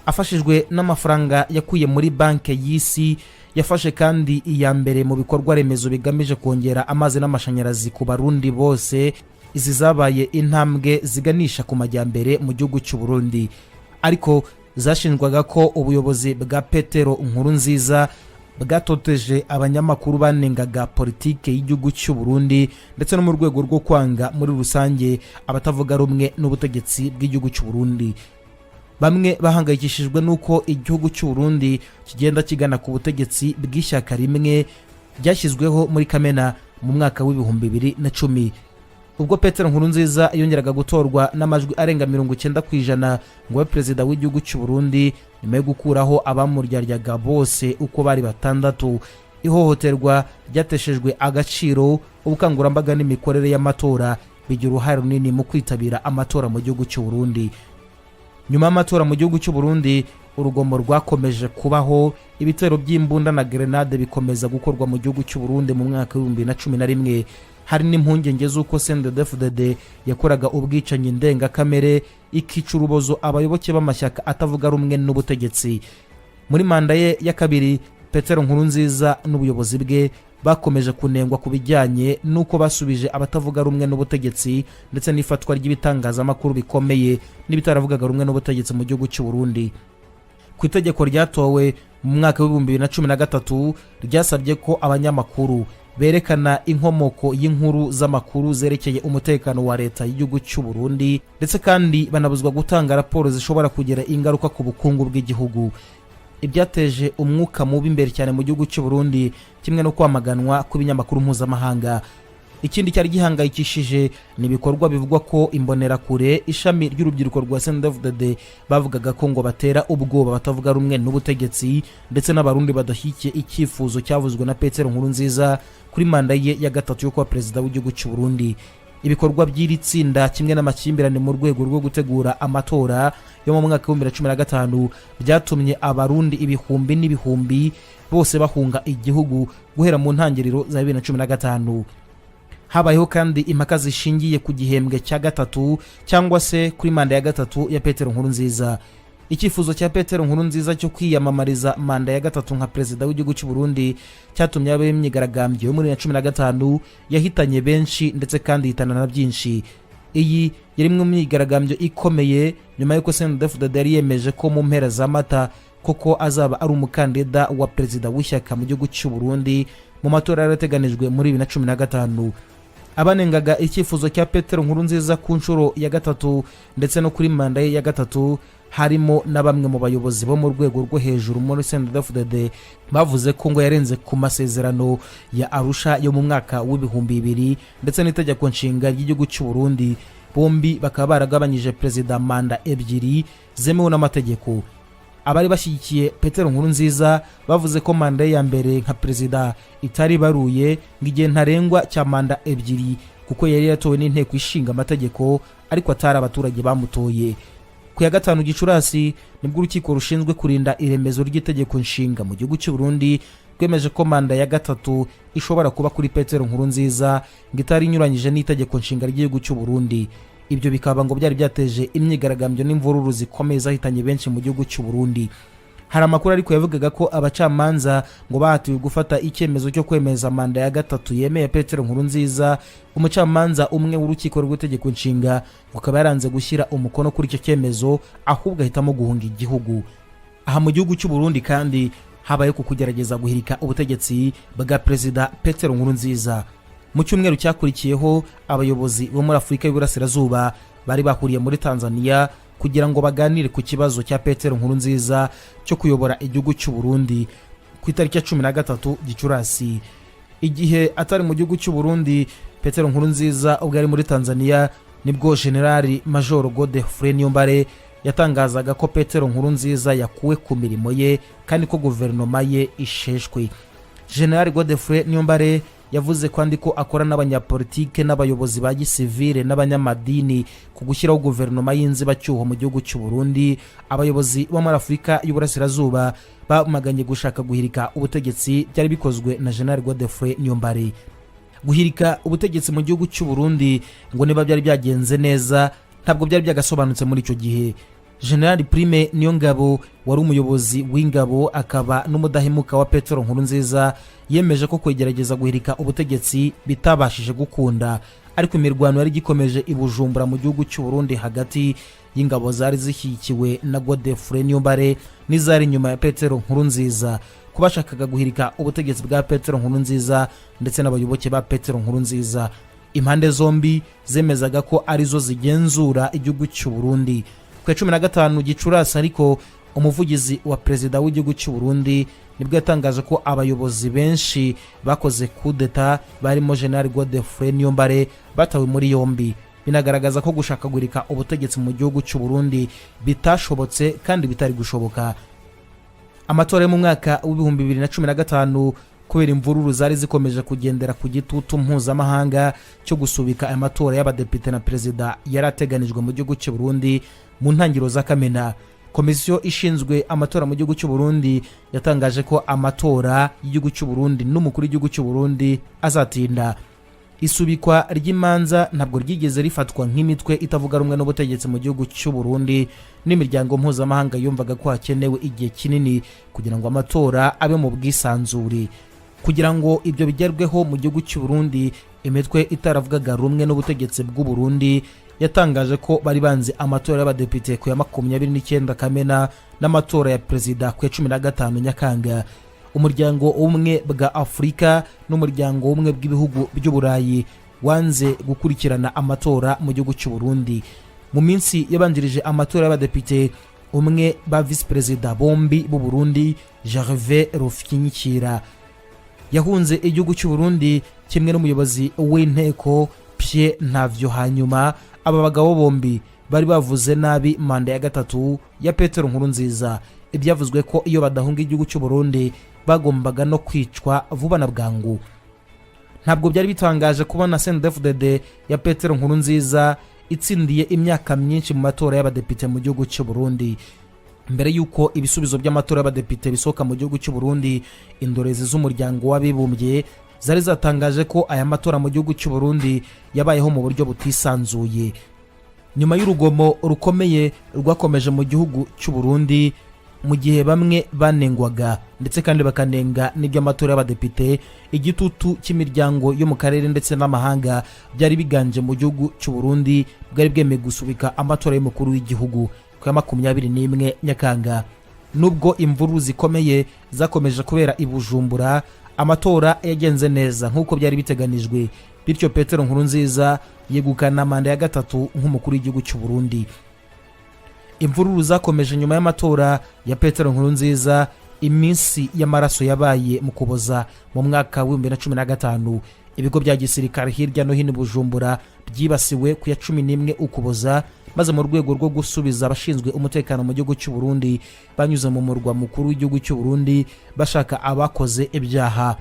Afashijwe n'amafaranga yakuye muri banke y'isi, yafashe kandi iya mbere mu bikorwa remezo bigamije kongera amazi n'amashanyarazi ku barundi bose, izi zabaye intambwe ziganisha ku majyambere mu gihugu cy'u Burundi, ariko zashinjwaga ko ubuyobozi bwa Petero Nkurunziza bwatoteje abanyamakuru banengaga politike y'igihugu cy'u Burundi ndetse no mu rwego rwo kwanga muri rusange abatavuga rumwe n'ubutegetsi bw'igihugu cy'u Burundi. Bamwe bahangayikishijwe nuko igihugu cy'u Burundi kigenda kigana ku butegetsi bw'ishyaka rimwe ryashyizweho muri Kamena mu mwaka w'ibihumbi 2010, ubwo Petero Nkurunziza yongeraga gutorwa n'amajwi arenga 90% ngo abe perezida w'igihugu cy'u Burundi nyuma yo gukuraho abamuryaryaga bose uko bari batandatu. Ihohoterwa ryateshejwe agaciro, ubukangurambaga n'imikorere y'amatora bigira uruhare runini mu kwitabira amatora mu gihugu cy'u Burundi. Nyuma y'amatora mu gihugu cy'u Burundi, urugomo rwakomeje kubaho, ibitero by'imbunda na grenade bikomeza gukorwa mu gihugu cy'u Burundi mu mwaka wa 2011. Hari n'impungenge z'uko CNDD-FDD yakoraga ubwicanyi ndengakamere ikica urubozo abayoboke b'amashyaka atavuga rumwe n'ubutegetsi. Muri manda ye ya kabiri, Petero Nkurunziza n'ubuyobozi bwe bakomeje kunengwa ku bijyanye n'uko basubije abatavuga rumwe n'ubutegetsi ndetse n'ifatwa ry'ibitangazamakuru bikomeye n'ibitaravugaga rumwe n'ubutegetsi mu gihugu cy'u Burundi. Ku itegeko ryatowe mu mwaka wa 2013 ryasabye ko abanyamakuru berekana inkomoko y'inkuru z'amakuru zerekeye umutekano wa leta y'igihugu cy'u Burundi ndetse kandi banabuzwa gutanga raporo zishobora kugira ingaruka ku bukungu bw'igihugu. Ibyateje umwuka mubi imbere cyane mu gihugu cy'u Burundi, kimwe no kwamaganwa kw'ibinyamakuru mpuzamahanga. Ikindi cyari gihangayikishije ni ibikorwa bivugwa ko imbonerakure ishami ry'urubyiruko rwa CNDD-FDD bavugaga ko ngo batera ubwoba batavuga rumwe n'ubutegetsi ndetse n'abarundi badashyigikiye icyifuzo cyavuzwe na Petero Nkurunziza kuri manda ye ya gatatu yo kuba perezida w'igihugu cy'u Burundi. Ibikorwa by'iri tsinda kimwe n'amakimbirane mu rwego rwo gutegura amatora yo mu mwaka wa 2015 byatumye abarundi ibihumbi n'ibihumbi bose bahunga igihugu guhera mu ntangiriro za 2015. Habayeho kandi impaka zishingiye ku gihembwe cya gatatu cyangwa se kuri manda ya gatatu ya Petero Nkurunziza. Icyifuzo cya Petero Nkurunziza cyo kwiyamamariza manda ya gatatu nka perezida w'igihugu cy'u Burundi cyatumye abaye imyigaragambyo yo muri 2015 yahitanye benshi ndetse kandi hitana na byinshi. Iyi yari mu myigaragambyo ikomeye nyuma y'uko CNDD-FDD yari yemeje ko mu mpera za Mata koko azaba ari umukandida wa perezida w'ishyaka mu gihugu cy'u Burundi mu matora yarateganijwe muri 2015. Abanengaga icyifuzo cya Petero Nkurunziza ku nshuro ya gatatu ndetse no kuri manda ye ya gatatu harimo na bamwe mu bayobozi bo mu rwego rwo hejuru muri CNDD-FDD bavuze ko ngo yarenze ku masezerano ya Arusha yo mu mwaka w'ibihumbi 2000 ndetse n'itegeko nshinga ry'igihugu cy'u Burundi. Bombi bakaba baragabanyije perezida manda ebyiri zemewe n'amategeko. Abari bashyigikiye Petero Nkurunziza bavuze ko manda ya mbere nka perezida itari baruye ngigiye ntarengwa cya manda ebyiri kuko yari yatowe n'inteko ishinga amategeko ariko atari abaturage bamutoye. Ku ya gatanu Gicurasi nibwo urukiko rushinzwe kurinda iremezo ry'itegeko nshinga mu gihugu cy'u Burundi rwemeje ko manda ya gatatu ishobora kuba kuri Petero Nkurunziza ngo itari inyuranyije n'itegeko nshinga ry'igihugu cy'u Burundi. Ibyo bikaba ngo byari byateje imyigaragambyo n'imvururu zikomeye zahitanye benshi mu gihugu cy'u Burundi. Hari amakuru ariko yavugaga ko abacamanza ngo bahatiwe gufata icyemezo cyo kwemeza manda ya gatatu yemeye Petero Nkurunziza. Umucamanza umwe w'urukiko rw'itegeko nshinga ukaba yaranze gushyira umukono kuri icyo cyemezo, ahubwo ahitamo guhunga igihugu. Aha mu gihugu cy'u Burundi kandi habaye ku kugerageza guhirika ubutegetsi bwa perezida Petero Nkurunziza. Mu cyumweru cyakurikiyeho abayobozi bo muri Afurika y'Uburasirazuba bari bahuriye muri Tanzania kugira ngo baganire ku kibazo cya Petero Nkurunziza cyo kuyobora igihugu cy'u Burundi ku itariki ya 13 Gicurasi. Igihe atari mu gihugu cy'u Burundi, Petero Nkurunziza ubwo ari muri Tanzania, nibwo General Major Godefroid Niyombare yatangazaga ko Petero Nkurunziza yakuwe ku mirimo ye kandi ko guverinoma ye isheshwe. General Godefroid Niyombare yavuze kandi ko akora n'abanyapolitike n'abayobozi ba gisivile n'abanyamadini ku gushyiraho guverinoma y'inzibacyuho mu gihugu cy'u Burundi. Abayobozi bo muri Afurika y'Uburasirazuba bamaganye gushaka guhirika ubutegetsi byari bikozwe na General Godefroid Niyombare. Guhirika ubutegetsi mu gihugu cy'u Burundi ngo niba byari byagenze neza ntabwo byari byagasobanutse muri icyo gihe. General Prime Niyongabo wari umuyobozi w'ingabo akaba n'umudahemuka wa Petero Nkurunziza yemeje ko kwegerageza guhirika ubutegetsi bitabashije gukunda, ariko imirwano yari gikomeje ibujumbura mu gihugu cy'u Burundi hagati y'ingabo zari zishyigikiwe na Godefroid Niyombare n'izari nyuma ya Petero Nkurunziza kubashakaga guhirika ubutegetsi bwa Petero Nkurunziza ndetse n'abayoboke ba Petero Nkurunziza. Impande zombi zemezaga ko arizo zigenzura igihugu cy'u Burundi. Ku 15 Gicurasi ariko umuvugizi wa perezida w'igihugu cy'u Burundi nibwo yatangaje ko abayobozi benshi bakoze kudeta barimo General Godefroid Niyombare batawe muri yombi, binagaragaza ko gushaka guhirika ubutegetsi mu gihugu cy'u Burundi bitashobotse kandi bitari gushoboka. Amatora yo mu mwaka w'2015 kubera imvururu zari zikomeje kugendera ku gitutu mpuzamahanga cyo gusubika amatora y'abadepite na perezida yarateganijwe mu gihugu cy'u Burundi mu ntangiriro za Kamena. Komisiyo ishinzwe amatora mu gihugu cy'u Burundi yatangaje ko amatora y'igihugu cy'u Burundi n'umukuru w'igihugu cy'u Burundi azatinda. Isubikwa ry'imanza ntabwo ryigeze rifatwa nk'imitwe itavuga rumwe n'ubutegetsi mu gihugu cy'u Burundi, n'imiryango mpuzamahanga yumvaga ko hakenewe igihe kinini kugira ngo amatora abe mu bwisanzure. Kugira ngo ibyo bigerweho mu gihugu cy'u Burundi, imitwe itaravugaga rumwe n'ubutegetsi bw'u Burundi yatangaje ko bari banze amatora y'abadepite ku ya 29 Kamena n'amatora ya perezida ku ya 15 Nyakanga. Umuryango umwe bwa Afrika n'umuryango umwe bw'ibihugu by'Uburayi wanze gukurikirana amatora mu gihugu cy'u Burundi. Mu minsi yabanjirije amatora y'abadepite, umwe ba vice perezida bombi b'u Burundi Gervais Rufyikira yahunze igihugu cy'u Burundi kimwe n'umuyobozi w'inteko Pierre Ntavyo. Hanyuma aba bagabo bombi bari bavuze nabi manda ya gatatu ya Petero Nkurunziza, ibyavuzwe ko iyo badahunga igihugu cy'u Burundi bagombaga no kwicwa vuba na bwangu. Ntabwo byari bitangaje kubona CNDD-FDD ya Petero Nkurunziza itsindiye imyaka myinshi mu matora y'abadepite mu gihugu cy'u Burundi. Mbere yuko ibisubizo by'amatora y'abadepite bisohoka mu gihugu cy'u Burundi, indorezi z'umuryango w'abibumbye zari zatangaje ko aya matora mu gihugu cy'u Burundi yabayeho mu buryo butisanzuye. Nyuma y'urugomo rukomeye rwakomeje mu gihugu cy'u Burundi, mu gihe bamwe banengwaga ndetse kandi bakanenga n'ibyo amatora y'abadepite, igitutu cy'imiryango yo mu karere ndetse n'amahanga byari biganje mu gihugu cy'u Burundi bwari bwemeye gusubika amatora y'umukuru w'igihugu ku ya 21 Nyakanga. Nubwo imvururu zikomeye zakomeje kubera i Bujumbura, amatora yagenze neza nk'uko byari biteganijwe, bityo Petero Nkurunziza yegukana manda ya gatatu nk'umukuru w'igihugu cy'u Burundi. Imvururu zakomeje nyuma y'amatora ya Petero Nkurunziza. Iminsi y'amaraso yabaye mu Kuboza mu mwaka wa 2015. Ibigo bya gisirikare hirya no hino Bujumbura byibasiwe ku ya 11 Ukuboza, maze mu rwego rwo gusubiza abashinzwe umutekano mu gihugu cy'u Burundi banyuze mu murwa mukuru w'igihugu cy'u Burundi bashaka abakoze ibyaha.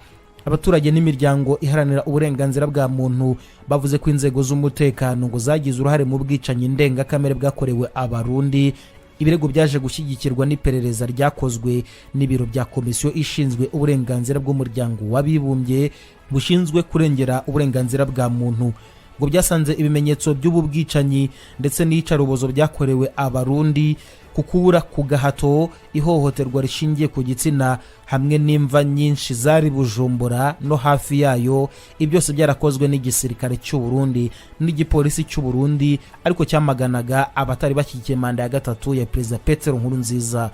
Abaturage n'imiryango iharanira uburenganzira bwa muntu bavuze ko inzego z'umutekano ngo zagize uruhare mu bwicanyi ndengakamere bwakorewe abarundi. Ibirego byaje gushyigikirwa n'iperereza ryakozwe n'ibiro bya komisiyo ishinzwe uburenganzira bw'umuryango w'abibumbye bushinzwe kurengera uburenganzira bwa muntu, ngo byasanze ibimenyetso by'ubu bwicanyi ndetse n'iyicarubozo byakorewe abarundi ku kubura ku gahato, ihohoterwa rishingiye ku gitsina hamwe n'imva nyinshi zari Bujumbura no hafi yayo. Ibyose byarakozwe n'igisirikare cy'u Burundi n'igipolisi cy'u Burundi, ariko cyamaganaga abatari bashyigikiye manda ya gatatu ya perezida Petero Nkurunziza.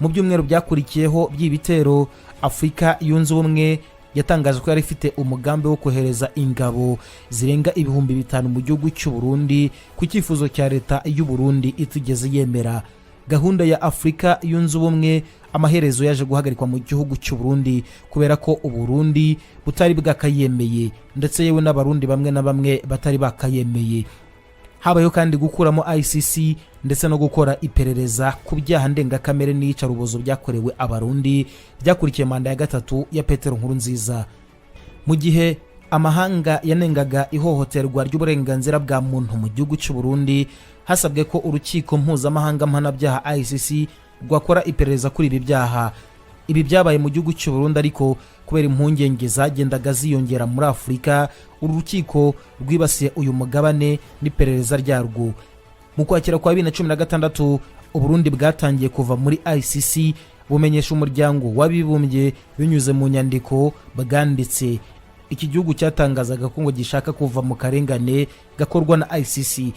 Mu byumweru byakurikiyeho by'ibitero, Afrika yunze ubumwe yatangaje ko yari ifite umugambi wo kohereza ingabo zirenga 5,000 mu gihugu cy'u Burundi ku cyifuzo cya leta y'u Burundi itigeze yemera. Gahunda ya Afrika yunze ubumwe amaherezo yaje guhagarikwa mu gihugu cy'u Burundi kubera ko u Burundi butari bwakayemeye, ndetse yewe n'abarundi bamwe na bamwe batari bakayemeye. Habayeho kandi gukuramo ICC ndetse no gukora iperereza ku byaha ndengakamere n'iyicarubozo byakorewe abarundi byakurikiye manda ya gatatu ya Petero Nkurunziza. Mu gihe amahanga yanengaga ihohoterwa ry'uburenganzira bwa muntu mu gihugu cy'u Burundi, hasabwe ko urukiko mpuzamahanga mpanabyaha ICC rwakora iperereza kuri ibi byaha. Ibi byabaye mu gihugu cy'u Burundi, ariko kubera impungenge zagendaga ziyongera muri Afrika, uru rukiko rwibasiye uyu mugabane n'iperereza ryarwo. Mu Kwakira kwa 2016 Uburundi bwatangiye kuva muri ICC bumenyesha umuryango w'abibumbye binyuze mu nyandiko bwanditse. Iki gihugu cyatangazaga ko ngo gishaka kuva mu karengane gakorwa na ICC.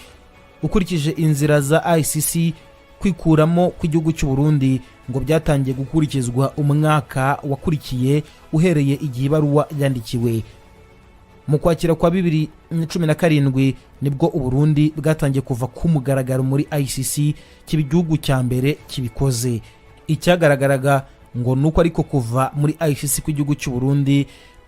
Ukurikije inzira za ICC, kwikuramo kw'igihugu cy'u Burundi ngo byatangiye gukurikizwa umwaka wakurikiye uhereye igihe ibaruwa yandikiwe. Mu kwakira kwa 2017 nibwo Uburundi bwatangiye kuva ku mugaragaro muri ICC kiba igihugu cya mbere kibikoze. Icyagaragaraga ngo nuko ariko kuva muri ICC kw'igihugu cy'u Burundi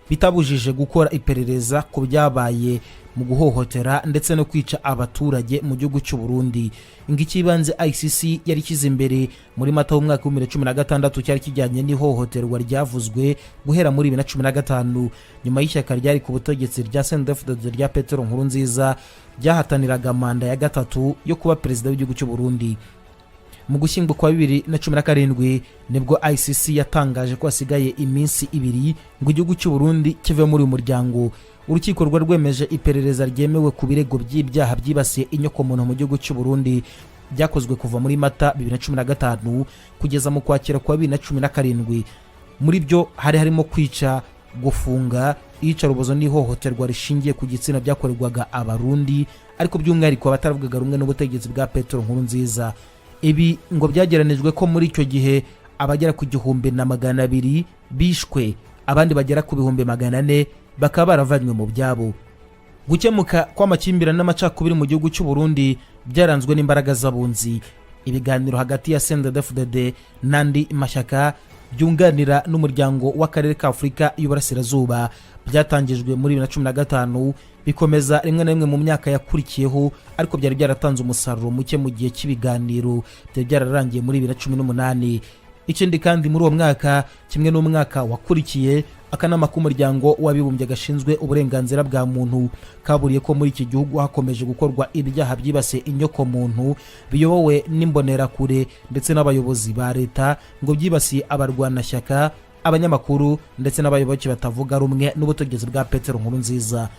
bitabujije gukora iperereza ku byabaye mu guhohotera ndetse no kwica abaturage mu gihugu cy'u Burundi. Ikibanze ICC yari kize imbere muri Mata w'umwaka wa 2016 cyari kijyanye n'ihohoterwa ryavuzwe guhera muri 2015 nyuma y'ishyaka ryari ku butegetsi rya CNDD-FDD rya Petero Nkurunziza byahataniraga manda ya gatatu yo kuba perezida w'igihugu cy'u Burundi. Mu gushyingo kwa 2017 nibwo ICC yatangaje ko hasigaye iminsi 2 ngo igihugu cy'u Burundi kive muri uyu muryango. Urukiko rwemeje iperereza ryemewe ku birego by'ibyaha byibasiye inyokomuntu mu gihugu cy'u Burundi byakozwe kuva muri Mata 2015 kugeza mu kwakira kwa 2017. Muri byo harimo kwica, gufunga, iyicarubozo n'ihohoterwa rishingiye ku gitsina byakorerwaga abarundi ariko by'umwihariko abataravugaga rumwe n'ubutegetsi bwa Petero Nkurunziza. Ibi ngo byageranijwe ko muri icyo gihe abagera ku 1,200 bishwe, abandi bagera ku 400 bakaba baravanywe mu byabo. Gukemuka kw'amakimbirane n'amacakubiri mu gihugu cy'u Burundi byaranzwe n'imbaraga z'abunzi. Ibiganiro hagati ya CNDD-FDD n'andi mashyaka byunganira n'umuryango w'akarere ka Afurika y'Uburasirazuba byatangijwe muri 2015 bikomeza rimwe na rimwe mu myaka yakurikiyeho, ariko byari byaratanze umusaruro muke mu gihe cy'ibiganiro byari byararangiye muri 2018. Ikindi kandi muri uwo mwaka kimwe n'umwaka wakurikiye, akanama k'umuryango w'abibumbye gashinzwe uburenganzira bwa muntu kaburiye ko muri iki gihugu hakomeje gukorwa ibyaha byibasiye inyoko muntu biyobowe n'imbonerakure ndetse n'abayobozi ba leta ngo byibasiye abarwanashyaka, abanyamakuru ndetse n'abayoboke batavuga rumwe n'ubutegetsi bwa Petero Nkurunziza.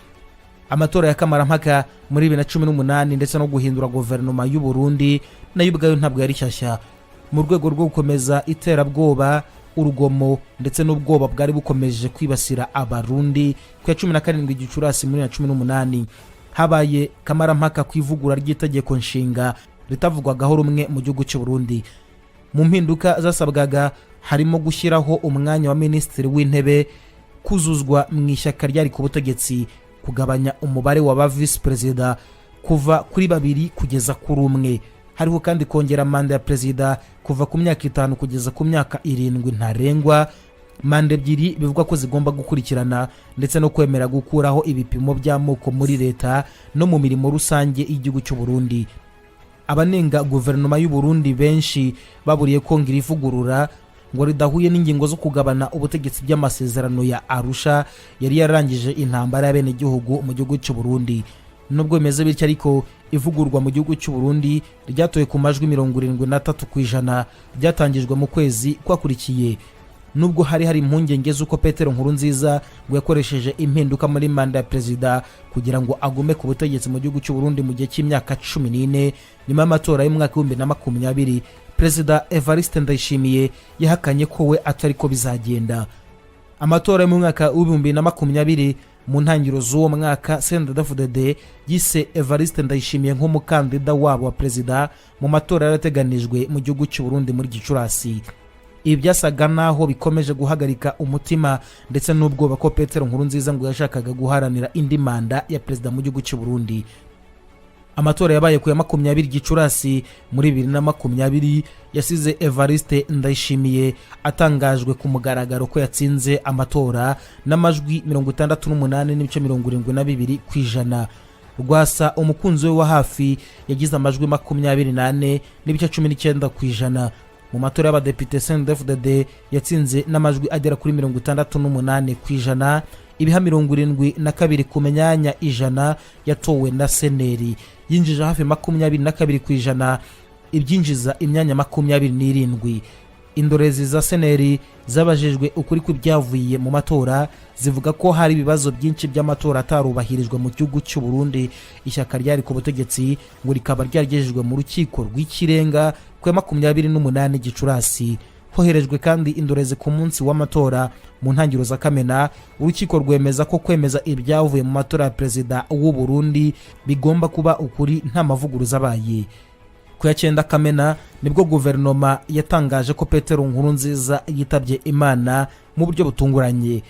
Amatora ya kamarampaka muri 2018 ndetse no guhindura guverinoma y'u Burundi nayo ubwayo ntabwo yari shyashya. Mu rwego rwo gukomeza iterabwoba, urugomo ndetse n'ubwoba bwari bukomeje kwibasira abarundi ku ya 17 Gicurasi muri 2018 habaye kamarampaka kwivugura ry'itegeko nshinga ritavugwagaho rumwe mu gihugu cy'u Burundi. Mu mpinduka zasabwaga harimo gushyiraho umwanya wa minisitiri w'intebe, kuzuzwa mu ishyaka ryari ku butegetsi, kugabanya umubare wa vice perezida kuva kuri 2 kugeza kuri 1. Hariho kandi kongera manda ya perezida kuva ku myaka 5 kugeza ku myaka 7 ntarengwa. Manda 2 bivuga ko zigomba gukurikirana ndetse no kwemera gukuraho ibipimo by'amoko muri leta no mu mirimo rusange y'igihugu cy'u Burundi. Abanenga guverinoma y'u Burundi benshi baburiye ko ngira ivugurura ngo ridahuye n'ingingo zo kugabana ubutegetsi by'amasezerano ya Arusha yari yarangije intambara y'abene gihugu mu gihugu cy'u Burundi. Nubwo bimeze bityo ariko ivugurwa mu gihugu cy'u Burundi ryatoye ku majwi 73% byatangijwe mu kwezi kwakurikiye. Nubwo hari impungenge z'uko Petero Nkurunziza ngo yakoresheje impinduka muri manda ya perezida kugira ngo agume ku butegetsi mu gihugu cy'u Burundi mu gihe cy'imyaka 14 nyuma y'amatora y'umwaka wa 2020, Perezida Evariste Ndayishimiye yahakanye ko we atari ko bizagenda. Amatora mu mwaka wa 2020 mu ntangiriro z'uwo mwaka CNDD-FDD yise Evariste Ndayishimiye nk'umukandida wabo wa perezida mu matora yarateganijwe mu gihugu cy'u Burundi muri Gicurasi. Ibi byasaga naho bikomeje guhagarika umutima ndetse n'ubwoba ko Petero Nkurunziza ngo yashakaga guharanira indi manda ya perezida mu gihugu cy'u Burundi. Amatora yabaye ku ya 20 Gicurasi muri 2020 yasize Evariste Ndayishimiye atangajwe ku mugaragaro ko yatsinze amatora n'amajwi 68.72%. Rwasa umukunzi we wa hafi yagize amajwi 28.19%. Mu matora y'abadepite CNDD-FDD yatsinze n'amajwi agera kuri 68%. Ibiha 72 ku myanya 100 yatowe na seneri yinjije hafi 22%, ibyinjiza imyanya 27. indorezi za seneri zabajijwe ukuri kw'ibyavuye mu matora zivuga ko hari ibibazo byinshi by'amatora atarubahirijwe mu gihugu cy'u Burundi. Ishyaka ryari ku butegetsi ngo rikaba ryaragejejwe mu rukiko rw'ikirenga ku 28 Gicurasi. Hoherejwe kandi indorezi ku munsi w'amatora mu ntangiriro za Kamena. Urukiko rwemeza ko kwemeza ibyavuye mu matora ya perezida w'u Burundi bigomba kuba ukuri nta mavuguruza abaye. Ku ya 9 Kamena nibwo guverinoma yatangaje ko Petero Nkurunziza yitabye Imana mu buryo butunguranye.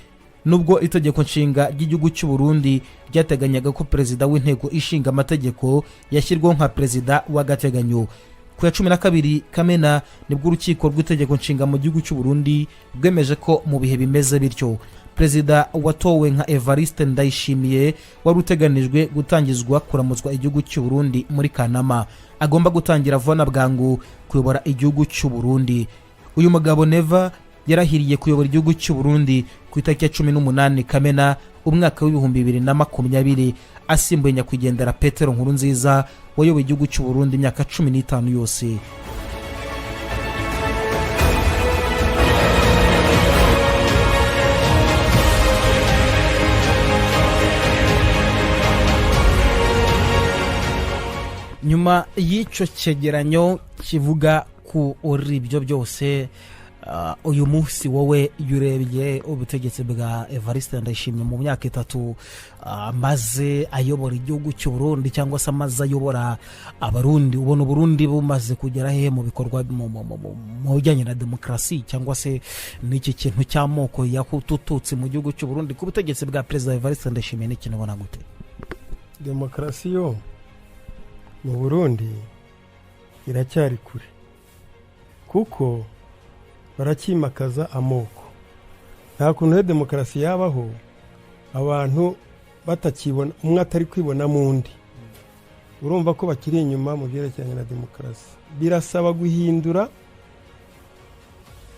Nubwo itegeko nshinga ry'igihugu cy'u Burundi ryateganyaga ko perezida w'inteko ishinga amategeko yashyirwaho nka perezida w'agateganyo. Ku ya 12 Kamena nibwo urukiko rw'itegeko nshinga mu gihugu cy'u Burundi rwemeje ko mu bihe bimeze bityo perezida watowe nka Evariste Ndayishimiye wari uteganijwe gutangizwa kuramutswa igihugu cy'u Burundi muri Kanama agomba gutangira vuba bwangu kuyobora igihugu cy'u Burundi. Uyu mugabo Neva yarahiriye kuyobora igihugu cy'u Burundi ku itariki ya 18 Kamena umwaka w'2020 asimbuye nyakwigendera Petero Nkurunziza wayoboye igihugu cy'u Burundi imyaka 15 yose. Nyuma y'icyo cyegeranyo kivuga ku ibyo byose, uyu munsi wowe yurebye ubutegetsi bwa Evariste Ndayishimiye mu myaka 3 maze ayobora igihugu cy'u Burundi cyangwa se maze ayobora abarundi, ubona Burundi bumaze kugera he mu bikorwa mu bijyanye na demokarasi cyangwa se n'iki kintu cy'amoko yakutututse mu gihugu cy'u Burundi ku butegetsi bwa perezida Evariste Ndayishimiye n'ikintu ubona gute? Demokarasi yo mu Burundi iracyari kure kuko barakimakaza amoko. Nta kuntu he demokarasi yabaho abantu batakibona umwe atari kwibona mundi. Urumva ko bakiri inyuma mu byerekeranye na demokarasi. Birasaba guhindura,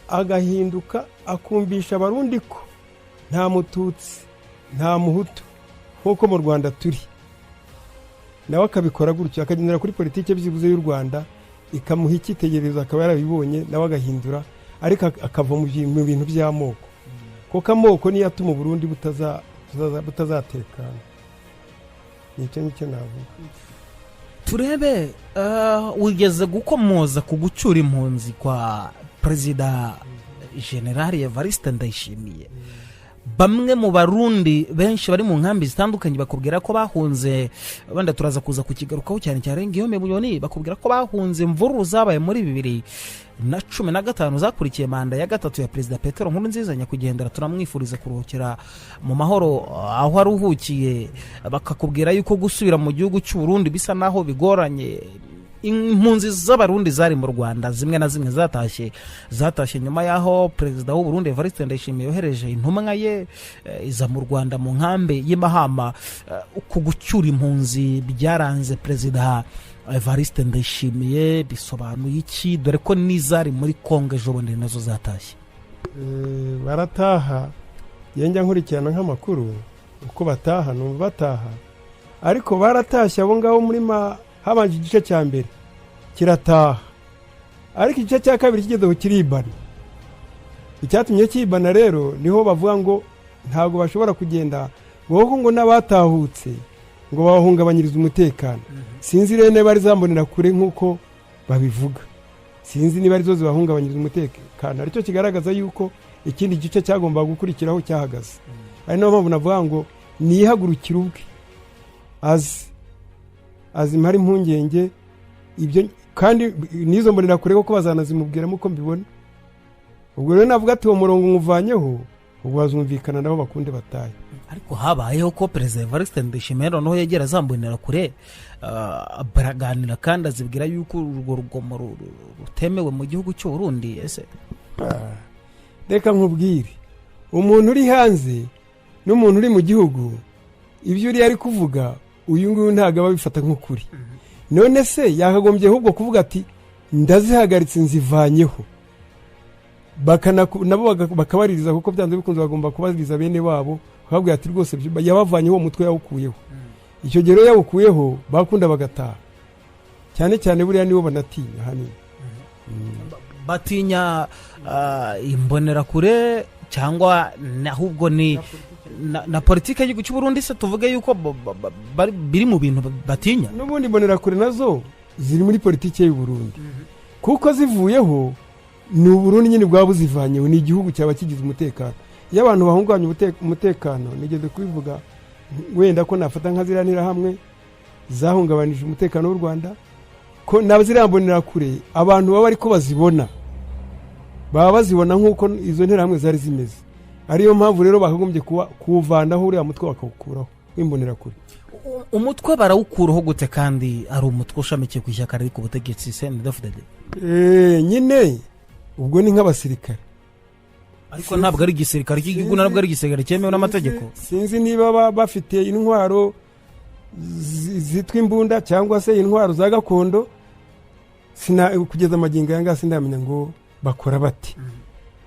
agahinduka akumvisha abarundi ko nta mututsi nta muhutu nk'uko mu Rwanda turi, nawe akabikora gutyo akagendera kuri politike byibuze y'u Rwanda ikamuha icyitegererezo akaba yarabibonye nawe agahindura, ariko akava mu bintu by'amoko kuko amoko niyo atuma Burundi butazatekana. Nicyo navuga. Turebe wigeze gukomoza ku gucyura impunzi kwa perezida General Evariste Ndayishimiye. Bamwe mu barundi benshi bari mu nkambi zitandukanye bakubwira ko bahunze, banda turaza kuza kukigarukaho cyane cyane ngiyome bunyoni, bakubwira ko bahunze imvururu zabaye muri 2015 zakurikiye manda ya gatatu ya perezida Petero Nkurunziza nyakwigendera. Turamwifuriza kuruhukira mu mahoro aho aruhukiye. Bakakubwira yuko gusubira mu gihugu cy'u Burundi bisa naho bigoranye. Impunzi z'abarundi zari mu Rwanda zimwe na zimwe zatashye nyuma yaho perezida w'u Burundi Evariste Ndayishimiye yohereje intumwa ye iza mu Rwanda mu nkambi y'Imahama. Ku gucyura impunzi byaranze perezida Evariste Ndayishimiye bisobanuye iki, dore ko n'izari muri Kongo ejo bundi nazo zatashye? Barataha, yenjya nkurikirana nk'amakuru uko bataha numva bataha, ariko baratashye abo ngabo muri habanje igice cya mbere kirataha, ariko igice cya kabiri kigezeho kiribana. Icyatumye kibana rero niho bavuga ngo ntago bashobora kugenda ngo n'abatahutse ngo bahungabanyiriza umutekano. Sinzi rero niba ari zambonera kure nk'uko babivuga, sinzi niba ari zo zibahungabanyiriza umutekano, aricyo kigaragaza yuko ikindi gice cyagomba gukurikiraho cyahagaze. Ari naho mpamvu navuga ngo nihagurukira ubwe azimara impungenge ibyo, kandi nizo mbonera kure ko bazanazimubwiramo uko mbibona. Ubwo rero navuga ati uwo murongo umuvanyeho ubwo bazumvikana nabo bakunde bataye. Ariko habayeho ko perezida Evariste Ndayishimiye noneho yegera zambonera kure baraganira kandi azibwira yuko urwo rugomo rutemewe mu gihugu cy'u Burundi. Ese reka nkubwire, umuntu uri hanze n'umuntu uri mu gihugu ibyo uri ari kuvuga uyu nguyu ntago ababifata nk'ukuri. None se yakagombye ahubwo kuvuga ati ndazihagaritse nzivanyeho, nabo bakabaririza kuko byanze bikunze bagomba kubaririza bene wabo, bakabwira ati rwose yabavanyeho umutwe yawukuyeho. Icyo gihe rero yawukuyeho bakunda bagataha, cyane cyane buriya nibo banatinya hanini. batinya imbonerakure cyangwa ahubwo ni na politiki y'igihugu cy'u Burundi se tuvuge yuko biri mu bintu batinya n'ubundi imbonerakure nazo ziri muri politiki y'u Burundi kuko zivuyeho ni Burundi nyine bwaba buzivanyeho ni igihugu cyaba kigize umutekano iyo abantu bahungabanya umutekano nigeze kubivuga wenda ko nafata nka ziranira hamwe zahungabanije umutekano w'u Rwanda ko nabazirambonera kure abantu baba ariko bazibona nk'uko izo ntera hamwe zari zimeze ariyo mpamvu rero bakagombye kuwuvanaho uriya mutwe bakawukuraho wimbonera kure umutwe barawukuraho gute kandi ari umutwe ushamikiye ku ishyaka riri ku butegetsi CNDD-FDD nyine ubwo ni nk'abasirikare ariko ntabwo ari igisirikare cy'igihugu ntabwo ari igisirikare cyemewe n'amategeko sinzi niba bafite intwaro zitwa imbunda cyangwa se intwaro za gakondo kugeza amagingo yanga sindamenya ngo bakora bati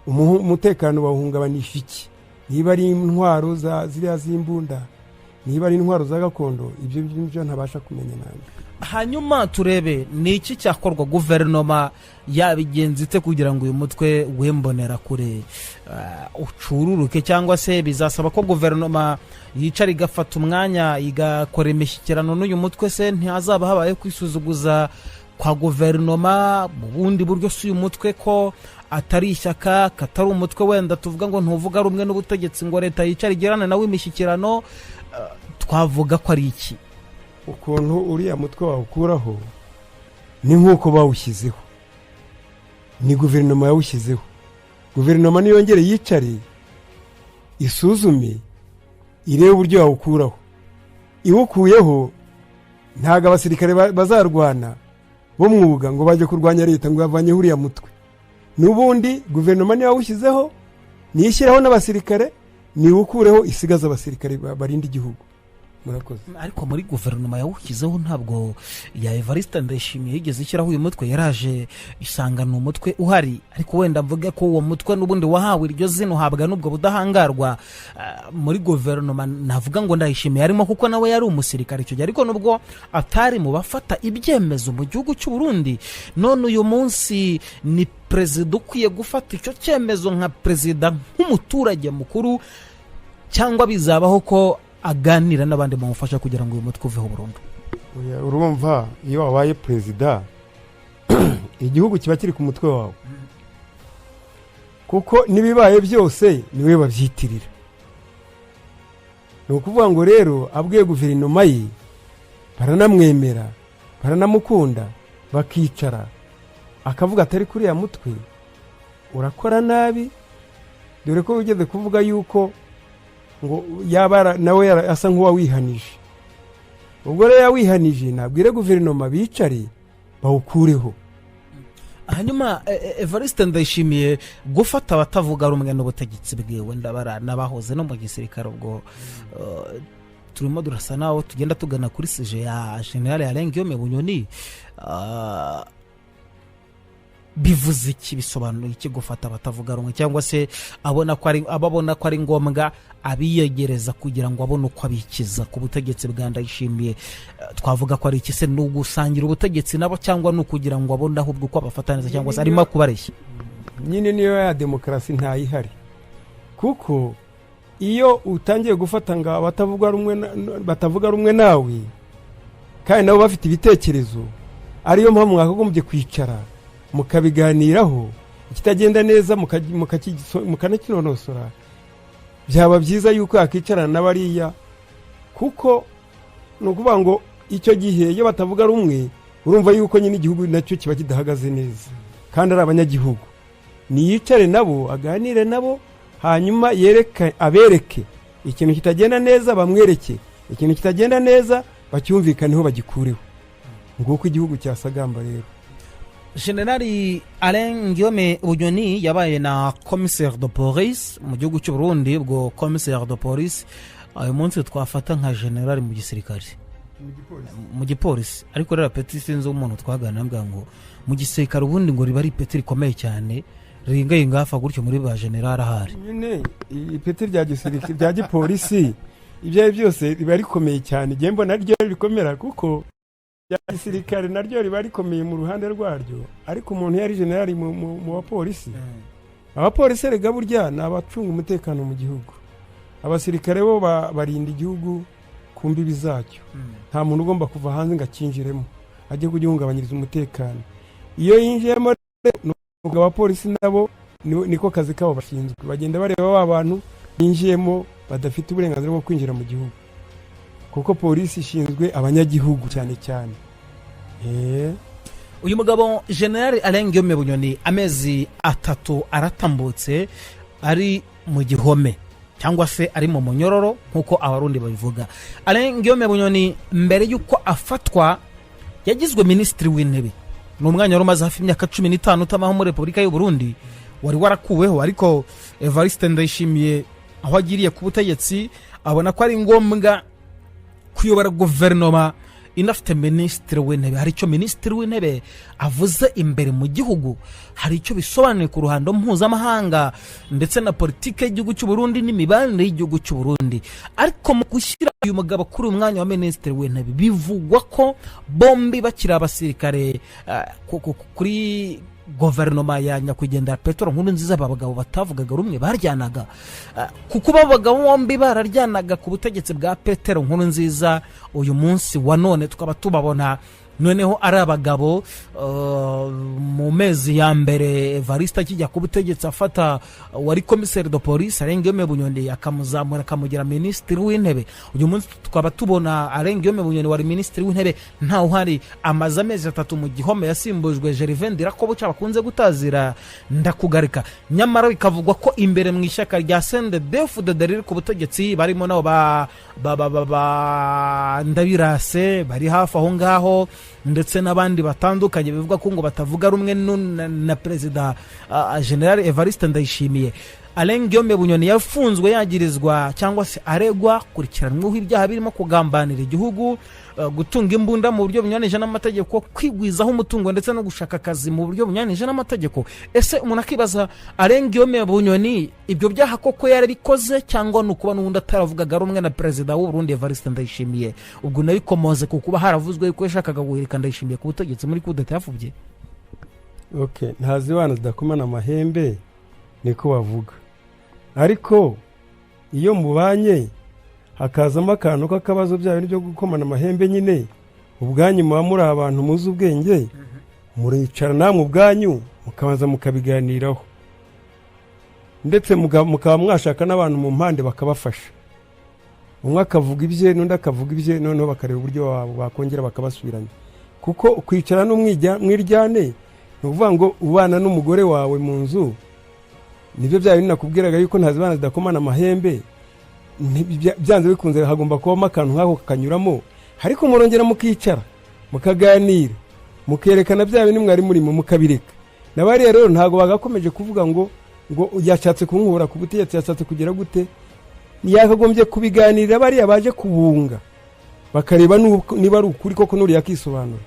umutekano bawuhungabanisha iki niba ari intwaro ziriya z'imbunda niba ari intwaro za gakondo ibyo ntabasha kumenya nabi hanyuma turebe ni iki cyakorwa guverinoma yabigenza ite kugira ngo uyu mutwe wembonera kure ucururuke cyangwa se bizasaba ko guverinoma yicara igafata umwanya igakora imishyikirano n'uyu mutwe se ntihazaba habaye kwisuzuguza kwa guverinoma mu bundi buryo si uyu mutwe ko atari ishyaka katari umutwe wenda tuvuga ngo ntuvuga rumwe n'ubutegetsi ngo leta yicara igirane nawe imishyikirano twavuga ko ari iki ukuntu uriya mutwe wawukuraho ni nk'uko bawushyizeho ni guverinoma yawushyizeho guverinoma niyongere yicare isuzume irebe uburyo wawukuraho iwukuyeho ntabwo abasirikare bazarwana bo mwuga ngo bajye kurwanya leta ngo bavanyeho uriya mutwe n'ubundi guverinoma niyo yawushyizeho niyishyiraho n'abasirikare niwukureho isigaza abasirikare barinda igihugu murakoze ariko muri guverinoma yawushyizeho ntabwo ya Evariste Ndayishimiye yigeze ishyiraho uyu mutwe yaraje isanga ni umutwe uhari ariko wenda mvuge ko uwo mutwe n'ubundi wahawe iryo zina uhabwa n'ubwo budahangarwa muri guverinoma navuga ngo Ndayishimiye arimo kuko nawe yari umusirikare icyo gihe ariko nubwo atari mu bafata ibyemezo mu gihugu cy'u Burundi none uyu munsi ni perezida ukwiye gufata icyo cyemezo nka perezida nk'umuturage mukuru cyangwa bizabaho ko aganira n'abandi bamufasha kugira ngo uyu mutwe uveho burundu urumva iyo wabaye perezida igihugu kiba kiri ku mutwe wawe kuko nibibaye byose niwe babyitirira ni ukuvuga ngo rero abwiye guverinoma ye baranamwemera baranamukunda bakicara akavuga atari kuriya mutwe urakora nabi dore ko ugeze kuvuga yuko ngo yaba nawe asa nk'uwawihanije ubwo rero yawihanije nabwire guverinoma bicare bawukureho hanyuma Evariste Ndayishimiye gufata abatavuga rumwe n'ubutegetsi bwiwe ndabara nabahoze no mu gisirikare ubwo turimo durasa naho tugenda tugana kuri sije ya General Alain Guillaume Bunyoni bivuze iki bisobanuye iki gufata abatavuga rumwe cyangwa se ababona ko ari ngombwa abiyegereza kugira ngo abone uko abikiza ku butegetsi bwa Ndayishimiye twavuga ko ari iki se n'ugusangira ubutegetsi nabo cyangwa n'ukugira ngo abone ahubwo uko abafataniza cyangwa se arimo kubareshya nyine niyo ya demokarasi ntayihari kuko iyo utangiye gufata ngo batavuga rumwe nawe kandi nabo bafite ibitekerezo ariyo mpamvu mwakagombye kwicara mukabiganiraho ikitagenda neza mukanakinonosora byaba byiza yuko yakicarana n'abariya kuko ni ukuvuga ngo icyo gihe iyo batavuga rumwe urumva yuko nyine igihugu nacyo kiba kidahagaze neza kandi ari abanyagihugu niyicare nabo aganire nabo hanyuma abereke ikintu kitagenda neza bamwereke ikintu kitagenda neza bacyumvikaneho bagikureho nguko igihugu cyasagamba rero General Alain Guillaume Bunyoni yabaye na commissaire de police mu gihugu cy'u Burundi ubwo commissaire de police uyu munsi twafata nka general mu gisirikare mu gipolisi ariko rero peti sinzi umuntu twagana mbwa ngo mu gisirikare ubundi ngo riba ari peti rikomeye cyane ringaye ngafa gutyo muri ba general ahari nyine ipeti rya gisirikare rya gipolisi ibyo byose riba rikomeye cyane gembo naryo rikomera kuko ya gisirikare naryo riba rikomeye mu ruhande rwaryo, ariko umuntu yari generali mu bapolisi. Abapolisi rega burya ni abacunga umutekano mu gihugu, abasirikare bo barinda igihugu ku mbibi zacyo. Nta muntu ugomba kuva hanze ngo akinjiremo ajye kugihungabanyiriza umutekano. Iyo yinjiyemo abapolisi nabo niko kazi kabo bashinzwe, bagenda bareba ba bantu yinjiyemo badafite uburenganzira bwo kwinjira mu gihugu, kuko polisi ishinzwe abanyagihugu cyane cyane. Uyu mugabo General Alain Guillaume Bunyoni amezi 3 aratambutse ari mu gihome cyangwa se ari mu munyororo nkuko abarundi babivuga. Alain Guillaume Bunyoni mbere yuko afatwa yagizwe ministri w'intebe, n'umwanya wari umaze hafi imyaka 15 utamaho muri Republika y'u Burundi, wari warakuweho, ariko Evariste Ndayishimiye aho agiriye ku butegetsi abona ko ari ngombwa kuyobora guverinoma inafite ministri w'intebe. Hari icyo ministri w'intebe avuze imbere mu gihugu, hari icyo bisobanuye ku ruhando mpuzamahanga ndetse na politike y'igihugu cy'u Burundi n'imibanire y'igihugu cy'u Burundi. Ariko mu gushyira uyu mugabo kuri umwanya wa ministri w'intebe bivugwa ko bombi bakiri abasirikare kuri guverinoma ya nyakwigendera Petero Nkurunziza abagabo batavugaga rumwe baryanaga, kuko abagabo bombi bararyanaga ku butegetsi bwa Petero Nkurunziza. Uyu munsi wa none tukaba tubabona noneho ari abagabo mu mezi ya mbere Evariste kijya ku butegetsi afata wari commissaire de police Alain Guillaume Bunyoni akamuzamura akamugira ministri w'intebe. Uyu munsi tukaba tubona Alain Guillaume Bunyoni wari ministri w'intebe nta uhari, amaze amezi 3 mu gihome, yasimbujwe Gervais Ndirakobuca bakunze gutazira ndakugarika. Nyamara bikavugwa ko imbere mu ishyaka rya CNDD-FDD riri ku butegetsi barimo nabo Ndabirase bari hafi aho ngaho, ndetse n'abandi batandukanye bivuga ko ngo batavuga rumwe na Perezida General Evariste Ndayishimiye. Alain Guillaume Bunyoni yafunzwe yagirizwa cyangwa se aregwa kurikiranweho ibyaha birimo kugambanira igihugu, gutunga imbunda mu buryo bunyuranije n'amategeko, kwigwizaho umutungo ndetse no gushaka akazi mu buryo bunyuranije n'amategeko. Ese umuntu akibaza Alain Guillaume Bunyoni ibyo byaha koko yarabikoze cyangwa nukuba n'ubundi ataravugaga rumwe na Perezida w'u Burundi Evariste Ndayishimiye? Ubwo nabikomoze ku kuba haravuzwe ko yashakaga guhirika Ndayishimiye ku butegetsi muri kudeta yafubye. Okay, ntazibana zidakomana amahembe niko bavuga, ariko iyo mubanye hakazamo akantu k'akabazo byawe n'ibyo gukomana amahembe, nyine ubwanyu muba muri abantu muzi ubwenge, muricara namwe ubwanyu mukabanza mukabiganiraho, ndetse mukaba mwashaka n'abantu mu mpande bakabafasha, umwe akavuga ibye n'undi akavuga ibye, noneho bakareba uburyo bakongera bakabasubiranya. Kuko kwicara n'umwiryane ni ukuvuga ngo ubana n'umugore wawe mu nzu, nibyo byawe ninakubwiraga yuko ntazibana zidakomana amahembe, byanze bikunze hagomba kubamo akantu nk'ako kakanyuramo, ariko murongera mukicara mukaganira mukerekana bya bintu mwari murimo mukabireka. Nabariya rero ntago bagakomeje kuvuga ngo yashatse kunkura ku butegetsi, yashatse kugira gute, yakagombye kubiganirira bariya baje kubunga bakareba niba ari ukuri koko nuri yakisobanura.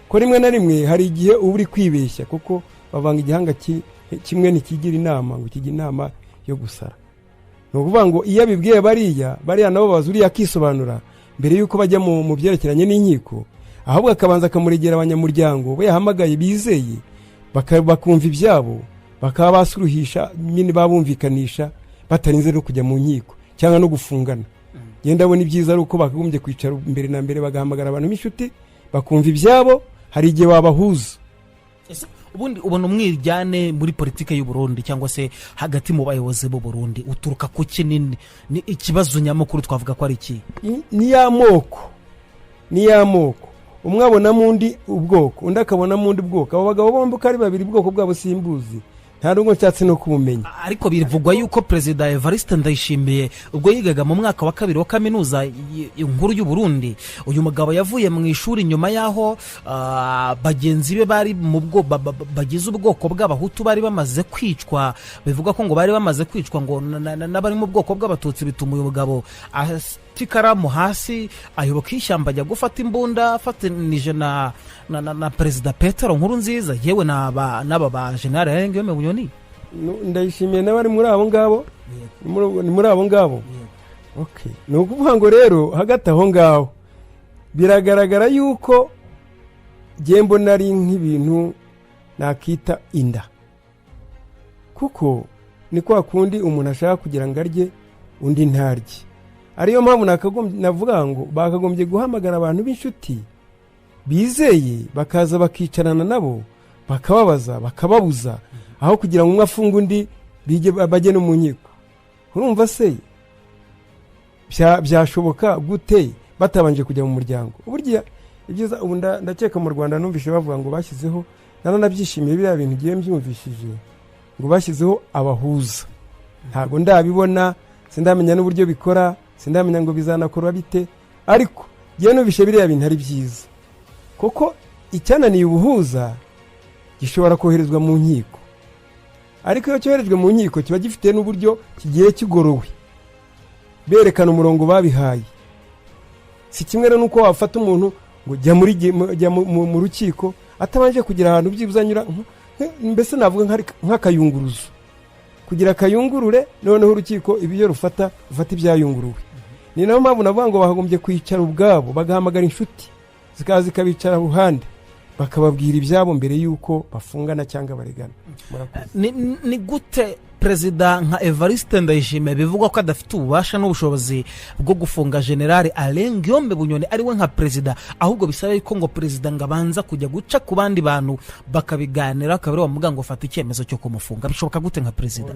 Ko rimwe na rimwe hari igihe uri kwibeshya, kuko bavanga igihanga kimwe ntikigira inama ngo kigira inama yo gusara. No kuvuga ngo iyo abibwiye bariya nabo bazuri yakisobanura mbere yuko bajya mu byerekeranye n'inkiko, ahubwo akabanza akamuregera abanyamuryango bo yahamagaye bizeye, bakumva ibyabo, bakaba basuruhisha nyine babumvikanisha batarinze no kujya mu nkiko cyangwa no gufungana. Yenda abona ibyiza ari uko bakagombye kwicara mbere na mbere bagahamagara abantu b'inshuti bakumva ibyabo, hari igihe wabahuza. Ubundi ubona umwiryane muri politike y'u Burundi cyangwa se hagati mu bayobozi b'u Burundi uturuka ku kinini? Ni ikibazo nyamukuru twavuga ko ari iki? Ni ya moko umwe abona mundi ubwoko undi akabona mundi bwoko. Abo bagabo bombi ko ari babiri bwoko bwabo simbuzi, nta rungo nshatse no kubumenya. Ariko bivugwa yuko Perezida Evariste Ndayishimiye ubwo yigaga mu mwaka wa 2 wa kaminuza inkuru y'u Burundi, uyu mugabo yavuye mu ishuri nyuma yaho bagenzi be bari mu bagize ubwoko bw'abahutu bari bamaze kwicwa. Bivuga ko ngo bari bamaze kwicwa ngo n'abari mu bwoko bw'abatutsi, bituma uyu mugabo tikaramu hasi ayoboka ishyamba ajya gufata imbunda afatanije na Perezida Petero Nkurunziza, yewe n'aba ba General Alain Guillaume Bunyoni. Ndayishimiye n'abari muri abo ngabo, ni muri abo ngabo. Okay, ni ukuvuga ngo rero hagati aho ngaho biragaragara yuko gembo nari nk'ibintu nakita inda, kuko ni kwa kundi umuntu ashaka kugira ngo arye undi ntarye. Ariyo mpamvu navuga ngo bakagombye guhamagara abantu b'inshuti bizeye, bakaza bakicarana nabo bakababaza bakababuza, aho kugira ngo umwe afunge undi bajye no mu nkiko. Urumva se byashoboka gute batabanje kujya mu muryango? Uburyo ibyiza ubu ndakeka mu Rwanda numvise bavuga ngo bashyizeho, nanabyishimiye biriya bintu giye mbyumvishije, ngo bashyizeho abahuza. Ntabwo ndabibona, sindamenya n'uburyo bikora, sindamenya ngo bizanakorwa bite, ariko giye numvise biriya bintu ari byiza, kuko icyananiye ubuhuza gishobora koherezwa mu nkiko, ariko iyo cyoherejwe mu nkiko kiba gifite n'uburyo kigiye kigorowe, berekana umurongo babihaye. Si kimwe rero nuko wafata umuntu ngo jya mu rukiko atabanje kugira ahantu byibuzanyura, mbese navuga nk'akayunguruzo, kugira akayungurure, noneho urukiko ibyo rufata ibyayunguruwe. Ni nayo mpamvu navuga ngo bagombye kwicara ubwabo, bagahamagara inshuti zikaza zikabicara ruhande, bakababwira ibyabo mbere y'uko bafungana cyangwa baregana. Ni gute perezida nka Evariste Ndayishimiye bivugwa ko adafite ububasha n'ubushobozi bwo gufunga General Alain Guillaume Bunyoni ari we nka perezida, ahubwo bisaba yuko ngo perezida ngo abanza kujya guca ku bandi bantu bakabiganira, akaba ariwe wamuga ngo fata icyemezo cyo kumufunga? Bishoboka gute nka perezida?